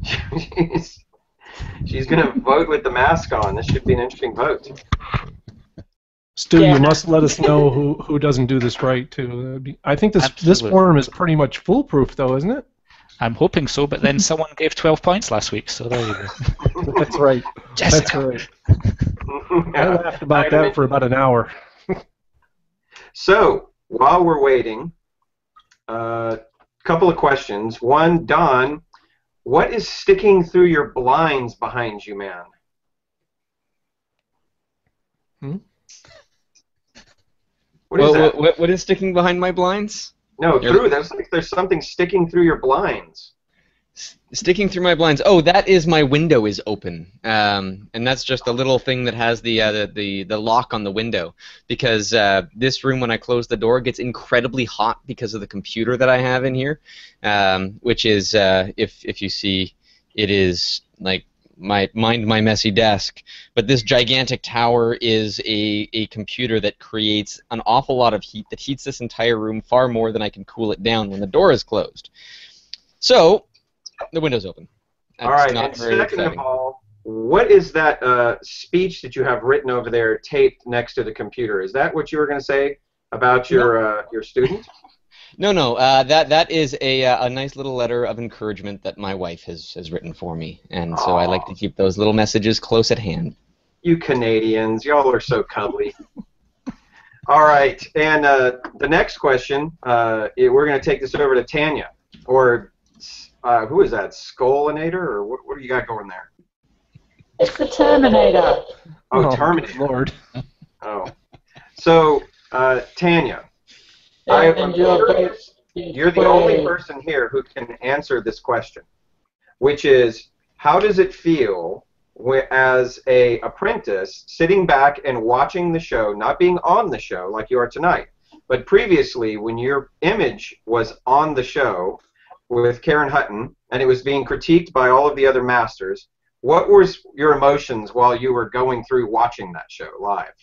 Jeez. She's going to vote with the mask on. This should be an interesting vote. Stu, Yeah. you must let us know who doesn't do this right too. I think this Absolutely. forum is pretty much foolproof, though, isn't it? I'm hoping so, but then someone gave 12 points last week, so there you go. That's right. That's Jessica. right. I laughed about that for about an hour. So, while we're waiting, a couple of questions. One, Don, what is sticking through your blinds behind you, man? What is that? What is sticking behind my blinds? No, there's something sticking through your blinds. Sticking through my blinds. Oh, that is my window is open, and that's just a little thing that has the lock on the window. Because this room, when I close the door, gets incredibly hot because of the computer that I have in here, which is if you see, it is like my messy desk. But this gigantic tower is a computer that creates an awful lot of heat that heats this entire room far more than I can cool it down when the door is closed. So. The window's open. That's All right, not and very second exciting. of all, what is that speech that you have written over there taped next to the computer? Is that what you were going to say about your student? No. That is a nice little letter of encouragement that my wife has written for me, and so I like to keep those little messages close at hand. You Canadians, y'all are so cuddly. All right, and the next question, we're going to take this over to Tanya, or who is that, Skullinator, or what do you got going there? It's the Terminator. Oh, Terminator. Lord. Oh. So, Tanya, you're the only person here who can answer this question, which is, how does it feel as a apprentice sitting back and watching the show, not being on the show like you are tonight, but previously when your image was on the show with Karen Hutton and it was being critiqued by all of the other masters, what was your emotions while you were going through watching that show live?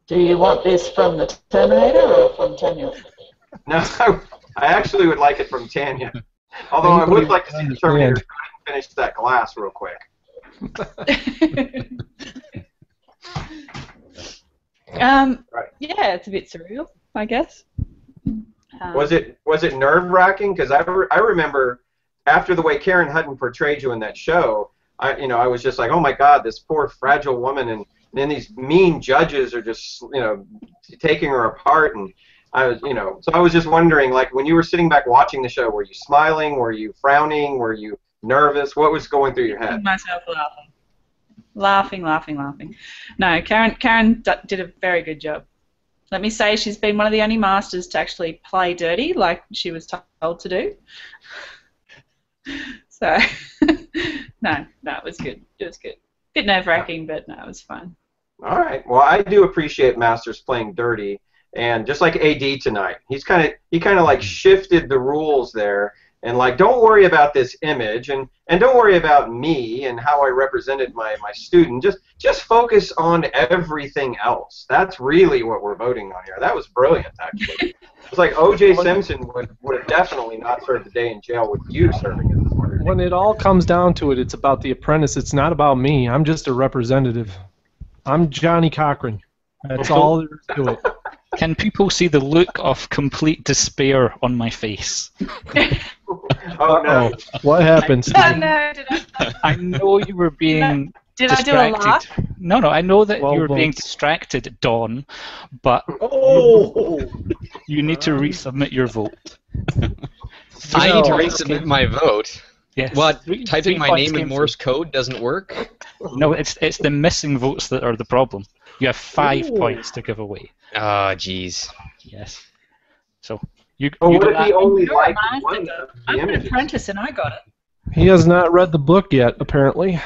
Do you want this from the Terminator or from Tanya? No, I actually would like it from Tanya. Although I would like to see the Terminator go ahead and finish that glass real quick. Yeah, it's a bit surreal, I guess. Was it nerve-wracking? Because I remember after the way Karen Hutton portrayed you in that show, I was just like, oh my God, this poor fragile woman, and then these mean judges are just taking her apart, and I was so I was just wondering, like, when you were sitting back watching the show, were you smiling? Were you frowning? Were you nervous? What was going through your head? Myself laughing. No, Karen did a very good job. Let me say, she's been one of the only masters to actually play dirty like she was told to do. So, no, it was good. It was good. Bit nerve-wracking, but no, it was fun. All right. Well, I do appreciate masters playing dirty, and just like AD tonight, he kind of like shifted the rules there, and like, don't worry about this image, and don't worry about me and how I represented my student. Just focus on everything else. That's really what we're voting on here. That was brilliant, actually. It's like O.J. Simpson would have definitely not served the day in jail with you serving as the order. When it all comes down to it, it's about the apprentice. It's not about me. I'm just a representative. I'm Johnny Cochran. That's all there is to it. Can people see the look of complete despair on my face? Oh no! What happened? Oh no! Did I know you were being Did I do a laugh? distracted. No, I know that Well, you were being votes. distracted, Dawn, but you need to resubmit your vote. I need to No. resubmit my vote. Yes. What? Three Typing my points name in came Morse code doesn't work? through. No, it's the missing votes that are the problem. You have 5 Ooh. points to give away. Oh, jeez. Yes. So you. But you what got if that. he only You're liked a one master. of the I'm an images? apprentice and I got it. He has not read the book yet, apparently.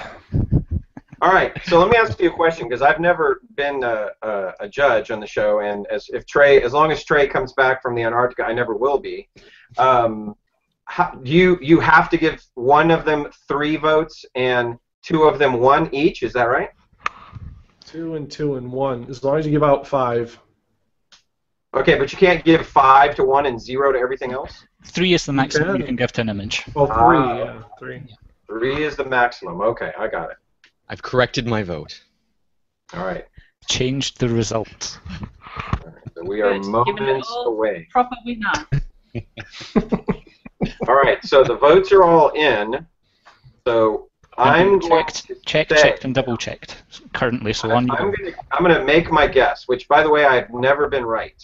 All right, so let me ask you a question, because I've never been a judge on the show, and as long as Trey comes back from the Antarctica, I never will be. You have to give one of them 3 votes and 2 of them 1 each. Is that right? 2 and 2 and 1. As long as you give out 5. Okay, but you can't give 5 to 1 and 0 to everything else. 3 is the maximum can. you can give to an image. Well, 3. Yeah, 3. 3 is the maximum. Okay, I got it. I've corrected my vote. All right. Changed the result. All right. So we are Good. Giving it moments all away. proper winner. All right. So the votes are all in. So I'm going to say, checked, and double checked currently. So on you go. I'm gonna make my guess. Which, by the way, I've never been right.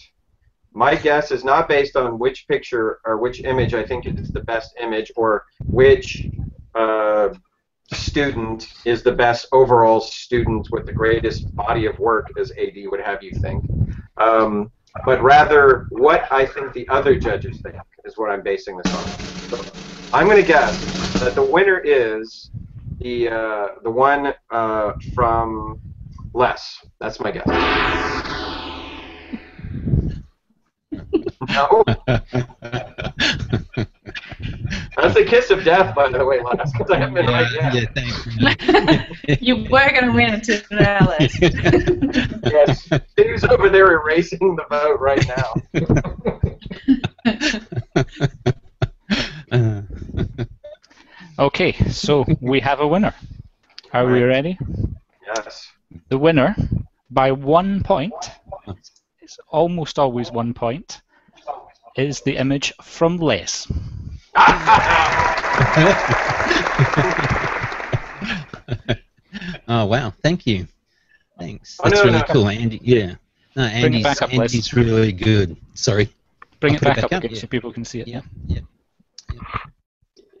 My guess is not based on which picture or which image I think is the best image, or which student is the best overall student with the greatest body of work, as AD would have you think. But rather, what I think the other judges think is what I'm basing this on. So I'm going to guess that the winner is the one from Les. That's my guess. No. That's a kiss of death, by the way, Les, because I haven't been right yet. Yeah, thanks. You were going to win it Alice. Yes, Steve's over there erasing the vote right now. Okay, so we have a winner. Are we ready? Yes. The winner, by 1 point, it's almost always 1 point, is the image from Les. Oh wow! Thank you. Thanks. Oh, That's no, really no. cool, Andy. Yeah. No, Bring it back up, Les. Andy's really good. Sorry. Bring I'll it put back up again yeah. so people can see it. Yeah. Yeah.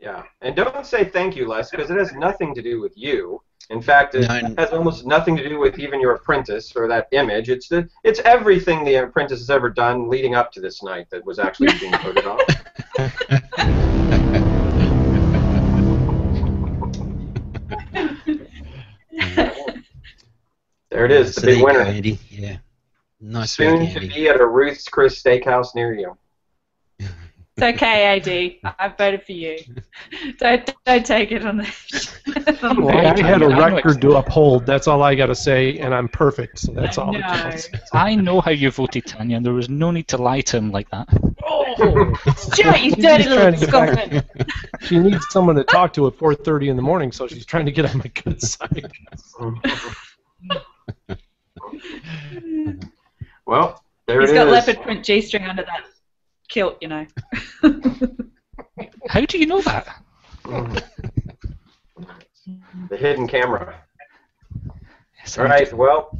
Yeah, and don't say thank you, Les, because it has nothing to do with you. In fact, it has almost nothing to do with even your apprentice or that image. It's everything the apprentice has ever done leading up to this night that was actually being voted on. There it is, the big winner. Andy. Yeah. Nice Soon work, to Andy. be at a Ruth's Chris Steakhouse near you. It's okay, AD. I voted for you. Don't take it on the. Well, I had a record to uphold. That's all I got to say, and I'm perfect. So that's all that counts. I know how you voted, Tanya, and there was no need to lie to him like that. Oh, Stuart, you dirty little Scotsman. She needs someone to talk to at 4:30 in the morning, so she's trying to get on my good side. Well, there He's it is. got leopard print G-string under that kilt, you know. How do you know that? The hidden camera. Yes, All right, well,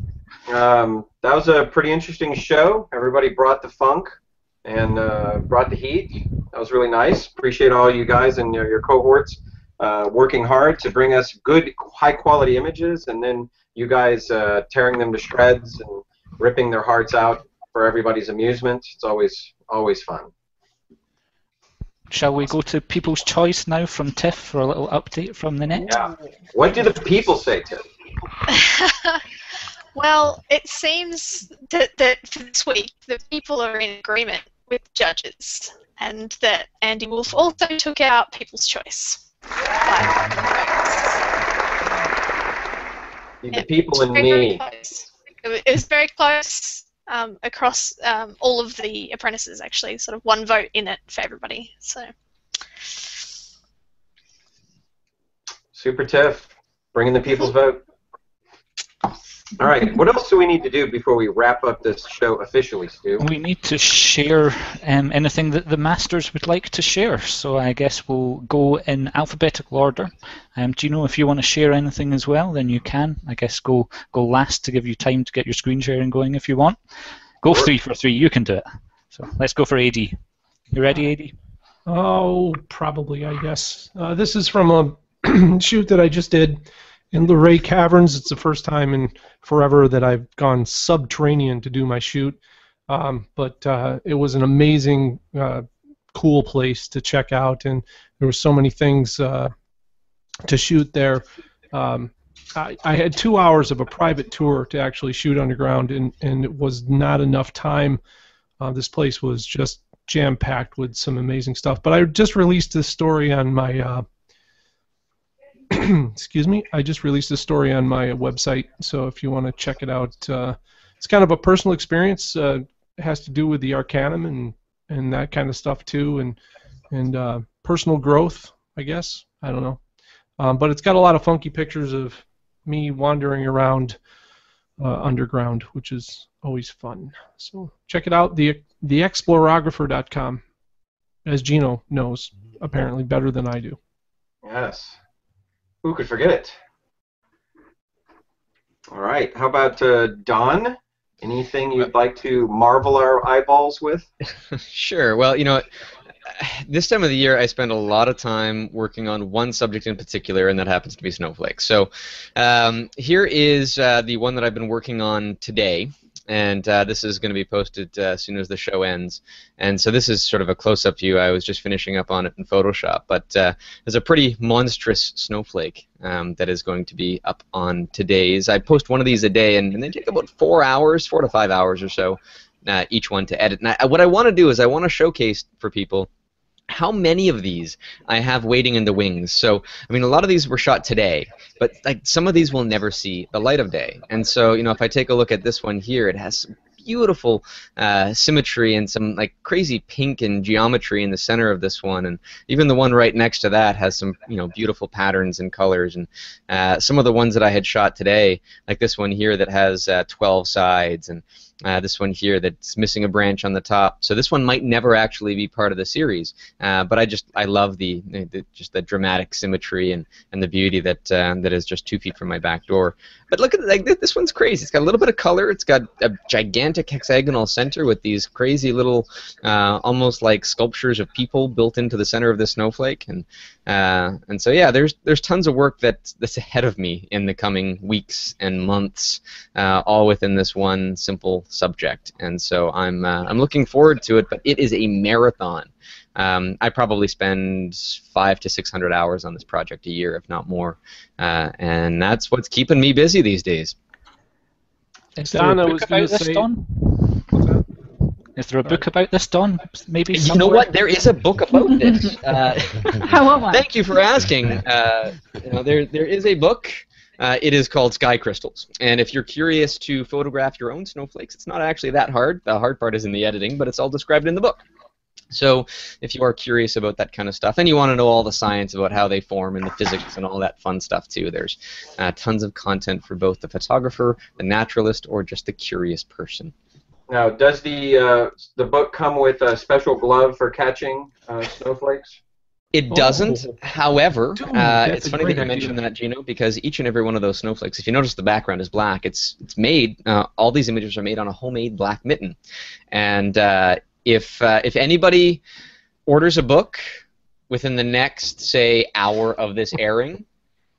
that was a pretty interesting show. Everybody brought the funk and brought the heat. That was really nice. Appreciate all you guys and your cohorts working hard to bring us good, high-quality images, and then you guys tearing them to shreds and ripping their hearts out for everybody's amusement. It's always fun. Shall we go to People's Choice now from Tiff for a little update from the net? Yeah. What do the people say, Tim? Well, it seems that for this week, the people are in agreement with judges, and that Andy Wolf also took out People's Choice. The people and Very me. close. It was very close across all of the apprentices, actually. Sort of one vote in it for everybody. So. Super Tiff, bringing the people's vote. All right, what else do we need to do before we wrap up this show officially, Stu? We need to share anything that the masters would like to share. So I guess we'll go in alphabetical order. Gino, if you want to share anything as well, then you can. I guess go last to give you time to get your screen sharing going if you want. Go 3 for 3. You can do it. So let's go for AD. You ready, AD? Oh, probably, I guess. This is from a shoot that I just did in Luray Caverns. It's the first time in forever that I've gone subterranean to do my shoot. But it was an amazing, cool place to check out, and there were so many things to shoot there. I had 2 hours of a private tour to actually shoot underground, and it was not enough time. This place was just jam-packed with some amazing stuff. But I just released this story on my excuse me. I just released a story on my website, so if you want to check it out, it's kind of a personal experience. It has to do with the Arcanum and that kind of stuff too, and personal growth, I guess. I don't know. But it's got a lot of funky pictures of me wandering around underground, which is always fun. So check it out, theexplorographer.com, as Gino knows, apparently better than I do. Yes. Who could forget it? All right. How about Don? Anything you'd like to marvel our eyeballs with? Sure. Well, this time of the year I spend a lot of time working on one subject in particular, and that happens to be snowflakes. So here is the one that I've been working on today, and this is going to be posted as soon as the show ends. And so this is sort of a close-up view. I was just finishing up on it in Photoshop, but there's a pretty monstrous snowflake that is going to be up on today's. I post one of these a day, and they take about 4 to 5 hours or so each one to edit. And what I want to do is I want to showcase for people how many of these I have waiting in the wings. So, I mean, a lot of these were shot today, but like some of these will never see the light of day. And so, if I take a look at this one here, it has some beautiful symmetry and some like crazy pink and geometry in the center of this one, and even the one right next to that has some beautiful patterns and colors. And some of the ones that I had shot today, like this one here that has 12 sides, and this one here that's missing a branch on the top. So this one might never actually be part of the series, but I love the dramatic symmetry and the beauty that is just 2 feet from my back door. But look at this one's crazy. It's got a little bit of color. It's got a gigantic hexagonal center with these crazy little almost like sculptures of people built into the center of the snowflake. And so yeah, there's tons of work that's ahead of me in the coming weeks and months, all within this one simple subject. And so I'm looking forward to it, but it is a marathon. I probably spend 500 to 600 hours on this project a year, if not more, and that's what's keeping me busy these days. Is there a book about this, Don? Is there a book about this, Don? Maybe somewhere? You know what? There is a book about this. I want one. Thank you for asking. There is a book. It is called Sky Crystals, and if you're curious to photograph your own snowflakes, it's not actually that hard. The hard part is in the editing, but it's all described in the book. So if you are curious about that kind of stuff, and you want to know all the science about how they form and the physics and all that fun stuff too, there's tons of content for both the photographer, the naturalist, or just the curious person. Now, does the book come with a special glove for catching snowflakes? It doesn't. However, Dude, it's a funny great that you mentioned idea. that, Gino, because each and every one of those snowflakes, if you notice the background is black, it's made, all these images are made on a homemade black mitten. And if anybody orders a book within the next, say, hour of this airing,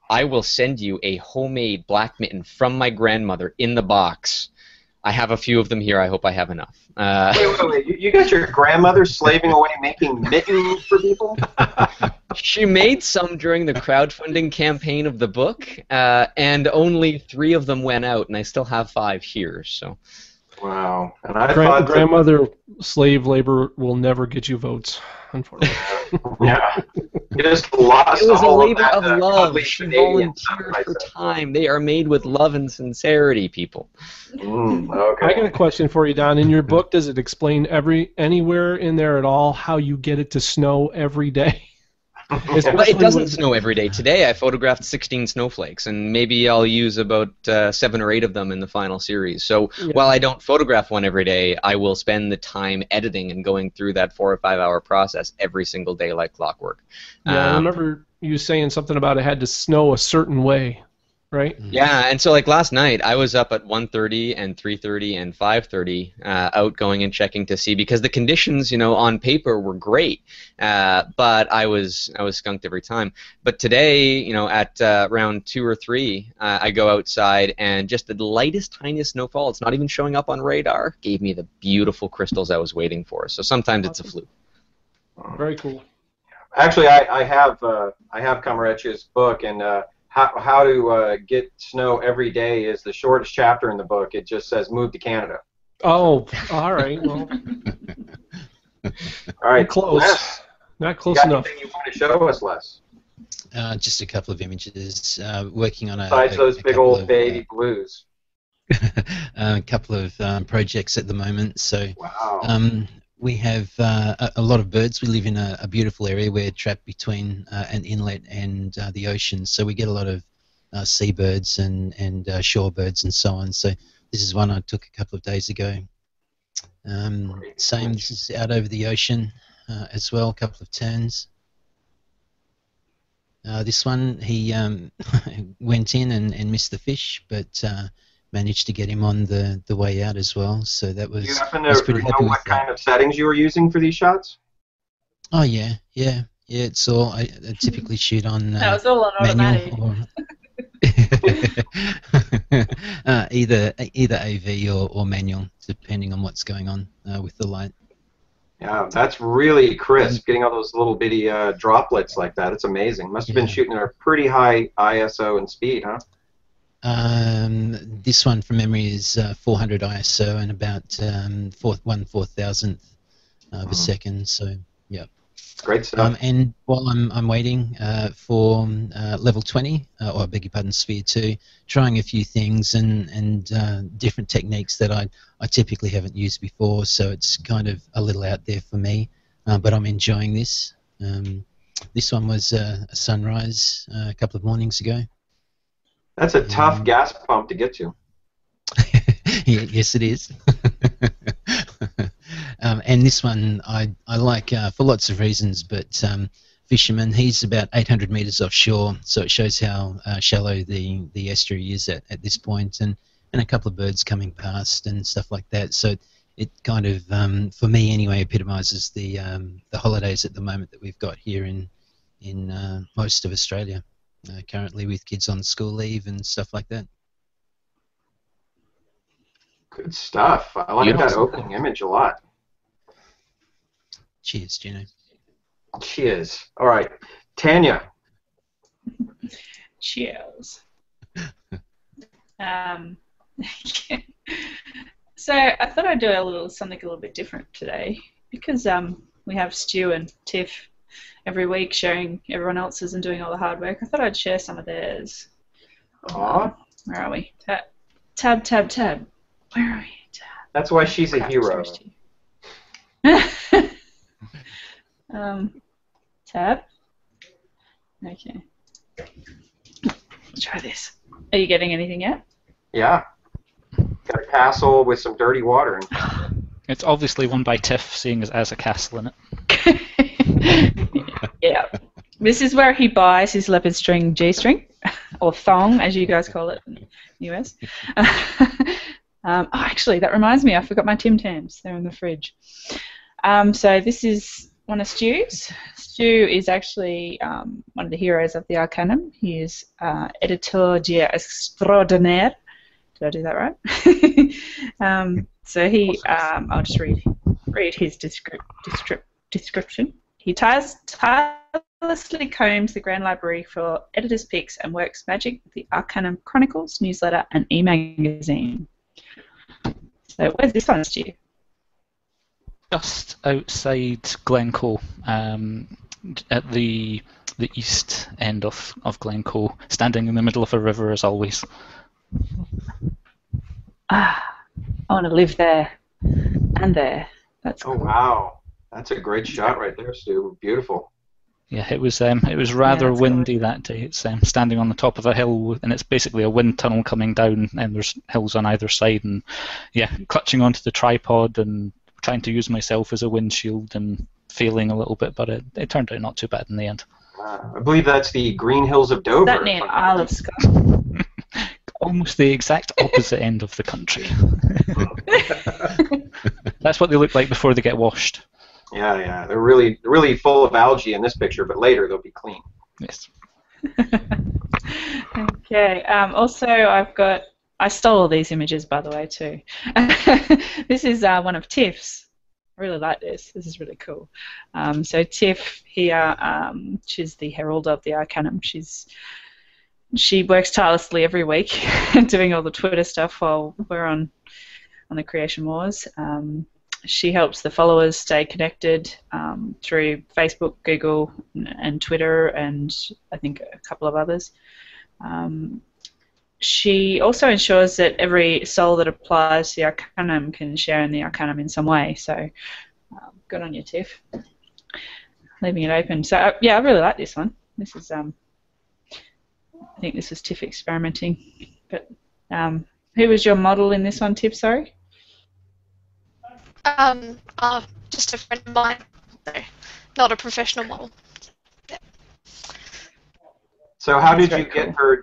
I will send you a homemade black mitten from my grandmother in the box. I have a few of them here. I hope I have enough. Wait. You got your grandmother slaving away making mittens for people? She made some during the crowdfunding campaign of the book, and only 3 of them went out, and I still have 5 here. So. Wow. And I thought grandmother slave labor will never get you votes, unfortunately. Yeah. You just lost It was a all labor that, of love. ugly She Canadian volunteered stuff, for I said. time. They are made with love and sincerity, people. Okay. I got a question for you, Don. In your book, does it explain anywhere in there at all how you get it to snow every day? Well, it doesn't snow every day. Today I photographed 16 snowflakes, and maybe I'll use about 7 or 8 of them in the final series. So while I don't photograph one every day, I will spend the time editing and going through that 4 or 5 hour process every single day like clockwork. Yeah, I remember you saying something about it had to snow a certain way, right? Yeah, and so like last night, I was up at 1:30 and 3:30 and 5:30 out going and checking to see, because the conditions, on paper were great, but I was skunked every time. But today, at around 2 or 3, I go outside, and just the lightest, tiniest snowfall, it's not even showing up on radar, gave me the beautiful crystals I was waiting for. So sometimes it's a fluke. Very cool. Actually, I have Kamaretch's book, and how to get snow every day is the shortest chapter in the book. It just says move to Canada. Oh, all right. Well, all right, close. Les, Not close you got enough. anything you want to show us, Les? Just a couple of images. Working on Besides those big couple old of, baby blues. a couple of projects at the moment. So Wow. we have a lot of birds. We live in a beautiful area. We're trapped between an inlet and the ocean, so we get a lot of seabirds and shorebirds and so on. So this is one I took a couple of days ago. Same, this is out over the ocean as well, a couple of turns. This one, he went in and missed the fish, but managed to get him on the way out as well. So that was. Do you happen I was to pretty know happy with what that. kind of settings you were using for these shots? Oh yeah. It's all. I typically shoot on That was all on automatic. manual or either AV or manual, depending on what's going on with the light. Yeah, that's really crisp. Getting all those little bitty droplets like that, it's amazing. Must have been shooting at a pretty high ISO and speed, huh? This one from memory is 400 ISO and about 1/4000th of a second. So yeah. Great stuff. And while I'm waiting for level 20, or I beg your pardon, Sphere 2, trying a few things and different techniques that I typically haven't used before, so it's kind of a little out there for me, but I'm enjoying this. This one was a sunrise a couple of mornings ago. That's a tough gas pump to get to. Yes, it is. And this one I like for lots of reasons, but fisherman, he's about 800 meters offshore, so it shows how shallow the estuary is at this point, and a couple of birds coming past and stuff like that. So it kind of, for me anyway, epitomizes the holidays at the moment that we've got here in most of Australia, currently with kids on school leave and stuff like that. Good stuff. I like that opening image a lot. Cheers, Gino. Cheers. All right, Tanya. Cheers. So I thought I'd do something a little bit different today, because we have Stu and Tiff every week sharing everyone else's and doing all the hard work. I thought I'd share some of theirs. Aw. Where are we? Tab. Where are we? Tab. That's why she's a hero. Tab. Okay. Let's try this. Are you getting anything yet? Yeah. Got a castle with some dirty water in it. It's obviously one by Tiff, seeing as it has a castle in it. Yeah. This is where he buys his leopard string G-string, or thong, as you guys call it in the US. Actually, that reminds me, I forgot my Tim Tams. They're in the fridge. So this is one of Stu's. Stu is actually one of the heroes of the Arcanum. He is editor extraordinaire. Did I do that right? So he, I'll just read his description. He tirelessly combs the Grand Library for editors' picks and works magic with the Arcanum Chronicles, newsletter, and e-magazine. So where's this one, Stu? Just outside Glencoe, at the east end of Glencoe, standing in the middle of a river as always. I want to live there and there. That's cool. Oh wow, that's a great shot right there, Stu. Beautiful. Yeah, it was rather that's windy that day. It's standing on the top of a hill, and it's basically a wind tunnel coming down, and there's hills on either side, and yeah, clutching onto the tripod and trying to use myself as a windshield and failing a little bit, but it turned out not too bad in the end. I believe that's the Green Hills of Dover. Is that near Isle of Skye? Almost the exact opposite end of the country. That's what they look like before they get washed. Yeah, they're really full of algae in this picture, but later they'll be clean. Yes. Okay. Also, I stole all these images, by the way, too. This is one of Tiff's. I really like this. This is really cool. So Tiff here, she's the herald of the Arcanum. She works tirelessly every week, doing all the Twitter stuff while we're on the Creation Wars. She helps the followers stay connected through Facebook, Google, and Twitter, and I think a couple of others. She also ensures that every soul that applies to the Arcanum can share in the Arcanum in some way. So Good on you, Tiff. Leaving it open. So yeah, I really like this one. This is I think this is Tiff experimenting. But who was your model in this one, Tiff? Sorry. Just a friend of mine, so not a professional model. Yeah. So how did That's you very get cool. her?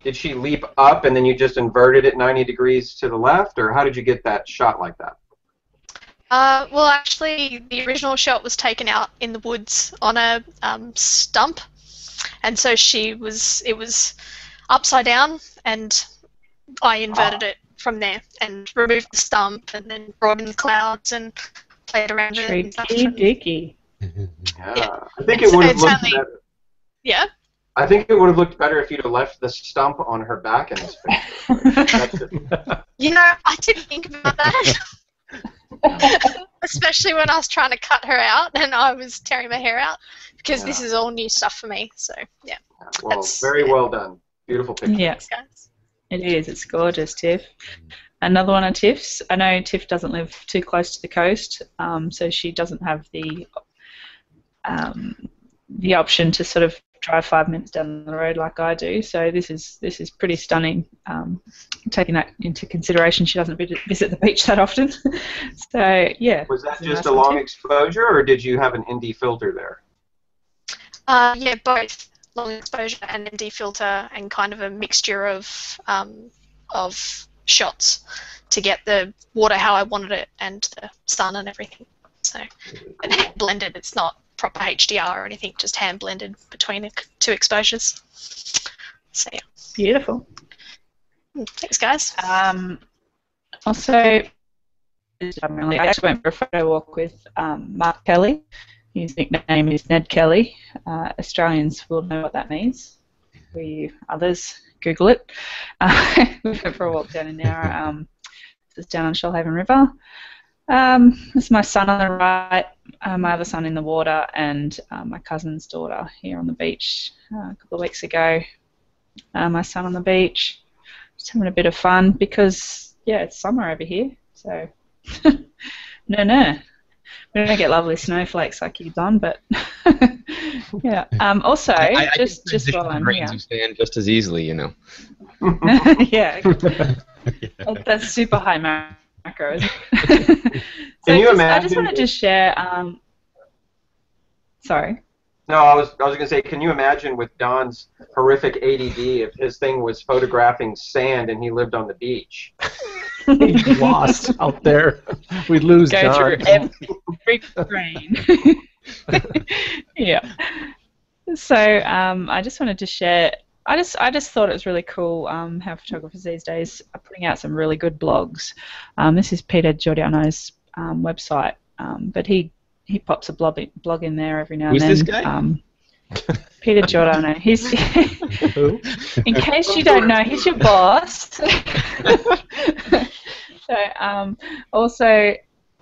Did she leap up and then you just inverted it 90 degrees to the left, or how did you get that shot like that? Well, actually, the original shot was taken out in the woods on a stump, and so it was upside down, and I inverted it from there and removed the stump, and then brought in the clouds and played around with it and stuff. Tricky dicky. Yeah, I think it would have looked better. Yeah. I think it would have looked better if you'd have left the stump on her back and his face. You know, I didn't think about that. Especially when I was trying to cut her out and I was tearing my hair out, because this is all new stuff for me. So yeah. Well, very well done. Beautiful picture. Yeah, it is. It's gorgeous, Tiff. Another one of Tiff's. I know Tiff doesn't live too close to the coast, so she doesn't have the option to sort of drive 5 minutes down the road like I do. So this is pretty stunning. Taking that into consideration, she doesn't visit the beach that often. So yeah. Was that just a long exposure, or did you have an ND filter there? Yeah, both long exposure and ND filter, and kind of a mixture of shots to get the water how I wanted it and the sun and everything. So and hand blended. It's not proper HDR or anything, just hand blended between the two exposures. So yeah. Beautiful. Thanks, guys. Also, I actually went for a photo walk with Mark Kelly. His nickname is Ned Kelly. Australians will know what that means. For you others, Google it. We went for a walk down in Nowra. This is down on Shoalhaven River. This is my son on the right, my other son in the water, and my cousin's daughter here on the beach a couple of weeks ago. My son on the beach, just having a bit of fun because, yeah, it's summer over here. So, no. We don't get lovely snowflakes like you, Don, but yeah. Also, I just while I'm here. Stand just as easily, you know. Yeah. Well, that's super high macro, isn't it? Can you imagine? I just wanted to share. Sorry. No, I was going to say, can you imagine with Don's horrific ADD if his thing was photographing sand and he lived on the beach? He'd be lost out there. We'd lose Go Don. through every brain. Yeah. So I just wanted to share. I just thought it was really cool how photographers these days are putting out some really good blogs. This is Peter Giordano's website, but he pops a blog in there every now and then. Who's this guy? Peter Giordano. He's Who? in case you don't know, he's your boss.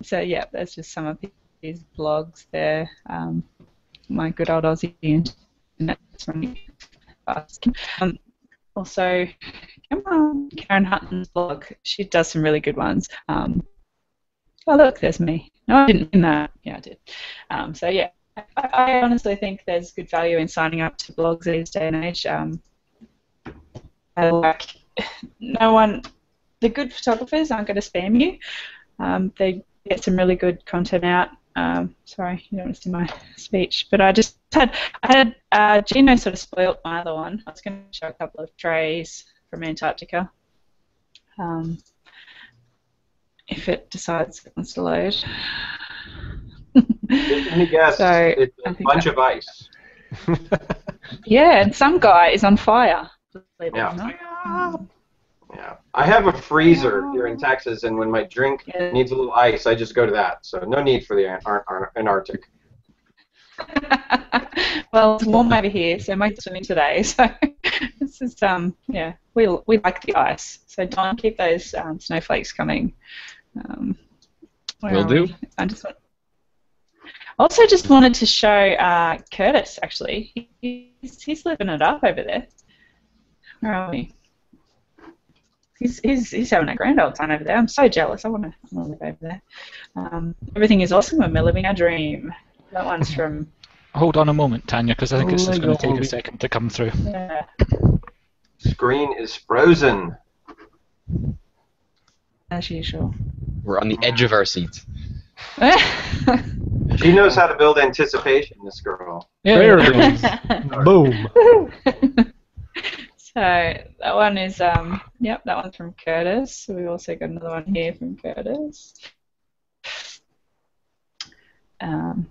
So yeah, that's just some of his blogs there. My good old Aussie internet. Also, Karen Hutton's blog. She does some really good ones. Oh look, there's me. No, I didn't mean that. Yeah, I did. So yeah, I honestly think there's good value in signing up to blogs these day and age. The good photographers aren't going to spam you. They get some really good content out. Sorry, you don't want to see my speech, but I had Gino sort of spoilt my other one. I was going to show a couple of Treys from Antarctica. If it decides it wants to load. Let me guess. So, it's a bunch of ice. Yeah, and some guy is on fire. Believe it or not. Yeah. I have a freezer here in Texas, and when my drink needs a little ice, I just go to that. So no need for the Antarctic. Well, it's warm over here, so my swimming today. So this is we like the ice. So Don, keep those snowflakes coming. Will do. Also, just wanted to show Curtis. Actually, he's living it up over there. Where are we? He's having a grand old time over there. I'm so jealous. I want to live over there. Everything is awesome and we're living our dream. That one's from... Hold on a moment, Tanya, because I think it's just going to take a second to come through. Yeah. Screen is frozen. As usual. We're on the edge of our seats. She knows how to build anticipation, this girl. There it is. Boom. So that one is, that one's from Curtis. We also got another one here from Curtis. I'll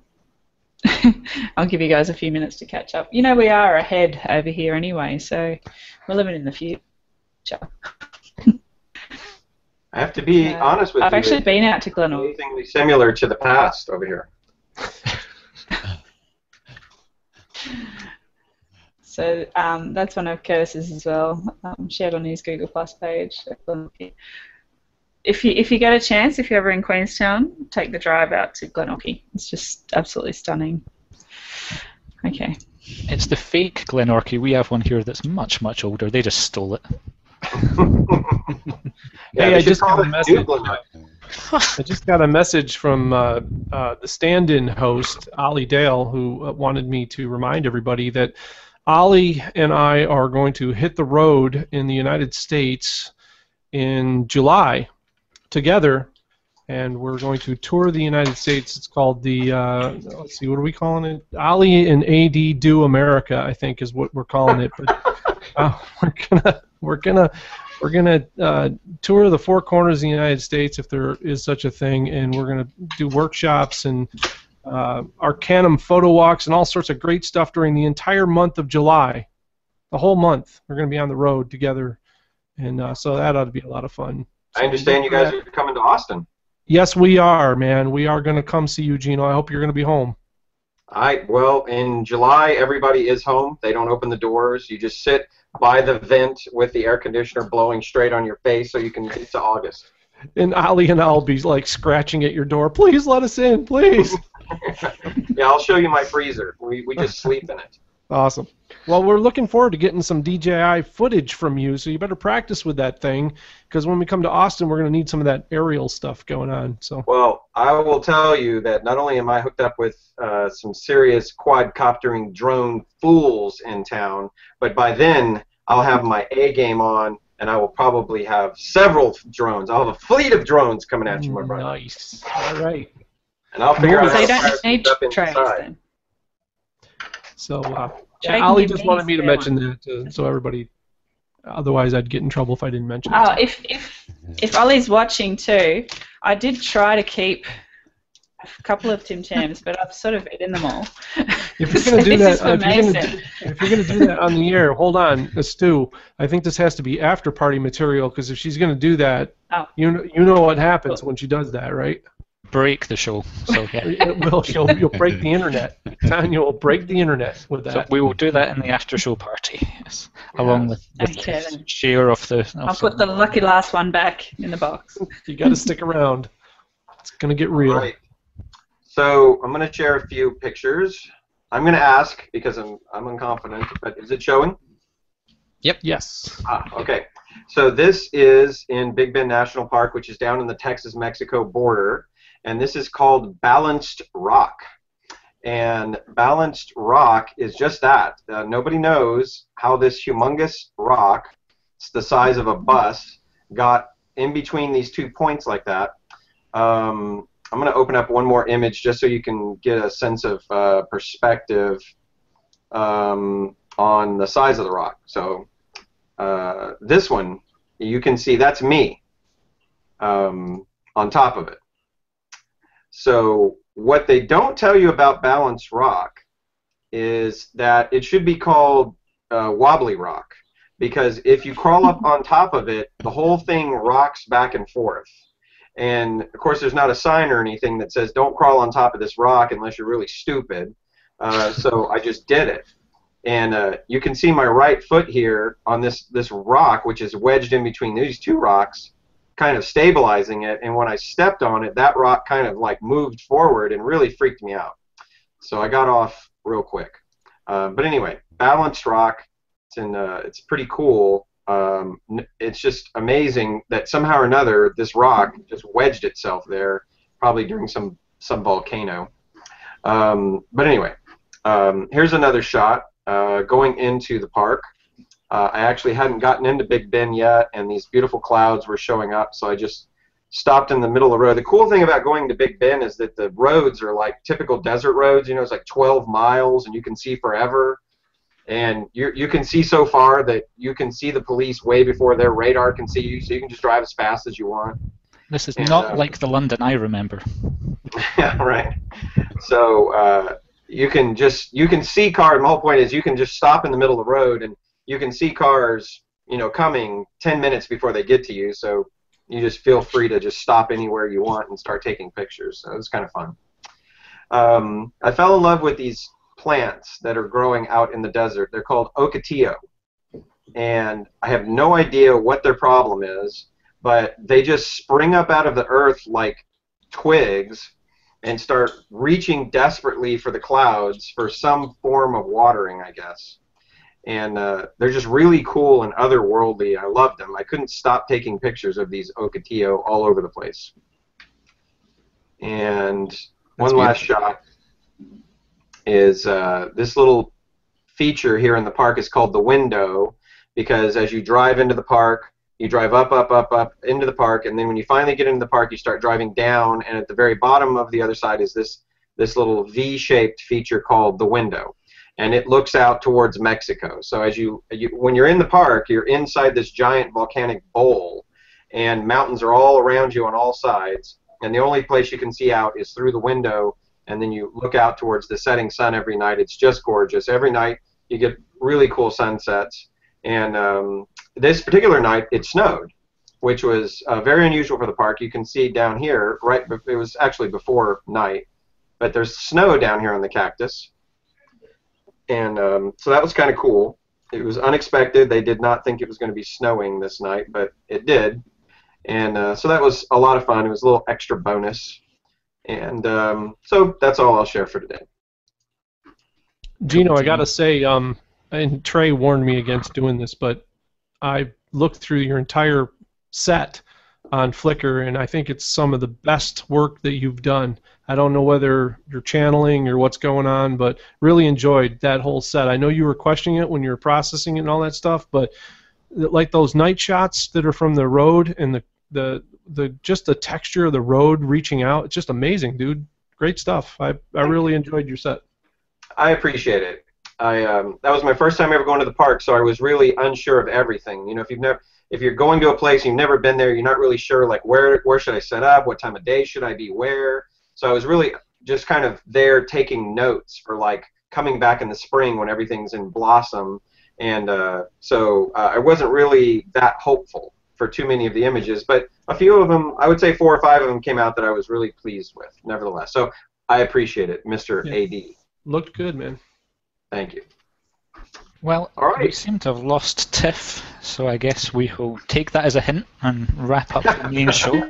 give you guys a few minutes to catch up. You know, we are ahead over here anyway, so we're living in the future. I have to be honest with you. I've actually been out to Glenelg. Amazingly similar to the past over here. So that's one of Curtis's as well, shared on his Google Plus page. If you get a chance, if you're ever in Queenstown, take the drive out to Glenorchy. It's just absolutely stunning. Okay. It's the fake Glenorchy. We have one here that's much, much older. They just stole it. Hey, I just got a message. I just got a message from the stand-in host, Ollie Dale, who wanted me to remind everybody that Ollie and I are going to hit the road in the United States in July together, and we're going to tour the United States. It's called the, let's see, what are we calling it? Ollie and AD Do America, I think, is what we're calling it. But we're gonna tour the four corners of the United States, if there is such a thing, and we're gonna do workshops and Arcanum photo walks and all sorts of great stuff during the entire month of July. The whole month we're gonna be on the road together, and so that ought to be a lot of fun. So I understand you guys are coming to Austin. Yes, we are, man. We are gonna come see you, Gino. I hope you're gonna be home. Well, in July, everybody is home. They don't open the doors. You just sit by the vent with the air conditioner blowing straight on your face so you can get to August. And Ollie and I'll be like scratching at your door. Please let us in, please. Yeah, I'll show you my freezer. We just sleep in it. Awesome. Well, we're looking forward to getting some DJI footage from you, so you better practice with that thing, because when we come to Austin, we're going to need some of that aerial stuff going on. So. Well, I will tell you that not only am I hooked up with some serious quadcoptering drone fools in town, but by then I'll have my A game on, and I will probably have several drones. I'll have a fleet of drones coming at you, my brother. Nice. All right. And I'll figure out So how you to fire don't need stuff trays inside. then. So, Jake Ollie can just give wanted me me to a mention that, so everybody. Otherwise, I'd get in trouble if I didn't mention it. Oh, if Ollie's watching too, I did try to keep a couple of Tim Tams, but I've sort of eaten them all. If you're going to do that, if you're going to do that on the air, hold on, Stu. I think this has to be after party material, because if she's going to do that, you know what happens when she does that, right? Break the show. So yeah. You'll break the internet. Tanya will break the internet with that. So we will do that in the after show party, yes, along with Okay, the then. share of the. I'll put the lucky last one back in the box. You got to stick around. It's going to get real. Right. So I'm going to share a few pictures. I'm going to ask, because I'm unconfident, but is it showing? Yep. Yes. Okay. So this is in Big Bend National Park, which is down in the Texas-Mexico border, and this is called Balanced Rock. And Balanced Rock is just that. Nobody knows how this humongous rock, it's the size of a bus, got in between these 2 points like that. I'm going to open up one more image just so you can get a sense of perspective on the size of the rock. So this one, you can see that's me on top of it. So what they don't tell you about Balanced Rock is that it should be called wobbly rock, because if you crawl up on top of it, the whole thing rocks back and forth. And of course, there's not a sign or anything that says don't crawl on top of this rock unless you're really stupid. So I just did it. And you can see my right foot here on this rock, which is wedged in between these two rocks, kind of stabilizing it. And when I stepped on it, that rock kind of like moved forward and really freaked me out. So I got off real quick. But anyway, Balanced Rock. It's pretty cool. It's just amazing that somehow or another this rock just wedged itself there, probably during some volcano. But anyway, here's another shot going into the park. I actually hadn't gotten into Big Ben yet, and these beautiful clouds were showing up, so I just stopped in the middle of the road. The cool thing about going to Big Ben is that the roads are like typical desert roads. You know, it's like 12 miles, and you can see forever. And you can see so far that you can see the police way before their radar can see you, so you can just drive as fast as you want. This is not like the London I remember. Yeah, right. So you can see cars. My whole point is you can just stop in the middle of the road, and you can see cars, coming 10 minutes before they get to you. So you just feel free to just stop anywhere you want and start taking pictures. So it's kind of fun. I fell in love with these plants that are growing out in the desert. They're called ocotillo, and I have no idea what their problem is, but they just spring up out of the earth like twigs and start reaching desperately for the clouds for some form of watering, I guess. And they're just really cool and otherworldly. I love them. I couldn't stop taking pictures of these ocotillo all over the place. And one last shot is this little feature here in the park is called the window, because as you drive into the park, you drive up into the park, and then when you finally get into the park, you start driving down, and at the very bottom of the other side is this little V-shaped feature called the window, and it looks out towards Mexico. So as when you're in the park, you're inside this giant volcanic bowl, and mountains are all around you on all sides, and the only place you can see out is through the window. And then you look out towards the setting sun every night. It's just gorgeous. Every night you get really cool sunsets. And this particular night it snowed, which was very unusual for the park. You can see down here, right? It was actually before night, but there's snow down here on the cactus. And so that was kind of cool. It was unexpected. They did not think it was going to be snowing this night, but it did. And so that was a lot of fun. It was a little extra bonus. And so that's all I'll share for today. Gino, I gotta say, and Trey warned me against doing this, but I looked through your entire set on Flickr, and I think it's some of the best work that you've done. I don't know whether you're channeling or what's going on, but really enjoyed that whole set. I know you were questioning it when you were processing it and all that stuff, but like those night shots that are from the road and just the texture of the road reaching out, it's just amazing, dude. Great stuff. I really enjoyed your set. I appreciate it. That was my first time ever going to the park, so I was really unsure of everything. You know, if you're going to a place and you've never been there, you're not really sure like where should I set up, what time of day should I be where. So I was really just kind of there taking notes for like coming back in the spring when everything's in blossom, and so I wasn't really that hopeful for too many of the images, but a few of them, I would say 4 or 5 of them came out that I was really pleased with, nevertheless. So I appreciate it, Mr. Yeah. AD. Looked good, man. Thank you. Well, all right. We seem to have lost Tiff, so I guess we will take that as a hint and wrap up the main show.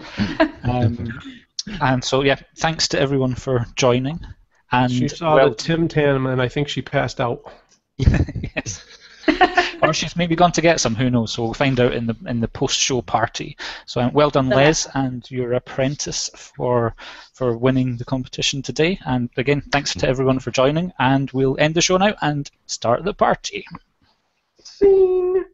And so, yeah, thanks to everyone for joining. And she saw the Tim Tam, and I think she passed out. Yes. Or she's maybe gone to get some, who knows, so we'll find out in the post-show party. So well done, Les, and your apprentice for winning the competition today. And again, thanks to everyone for joining, and we'll end the show now and start the party. Scene.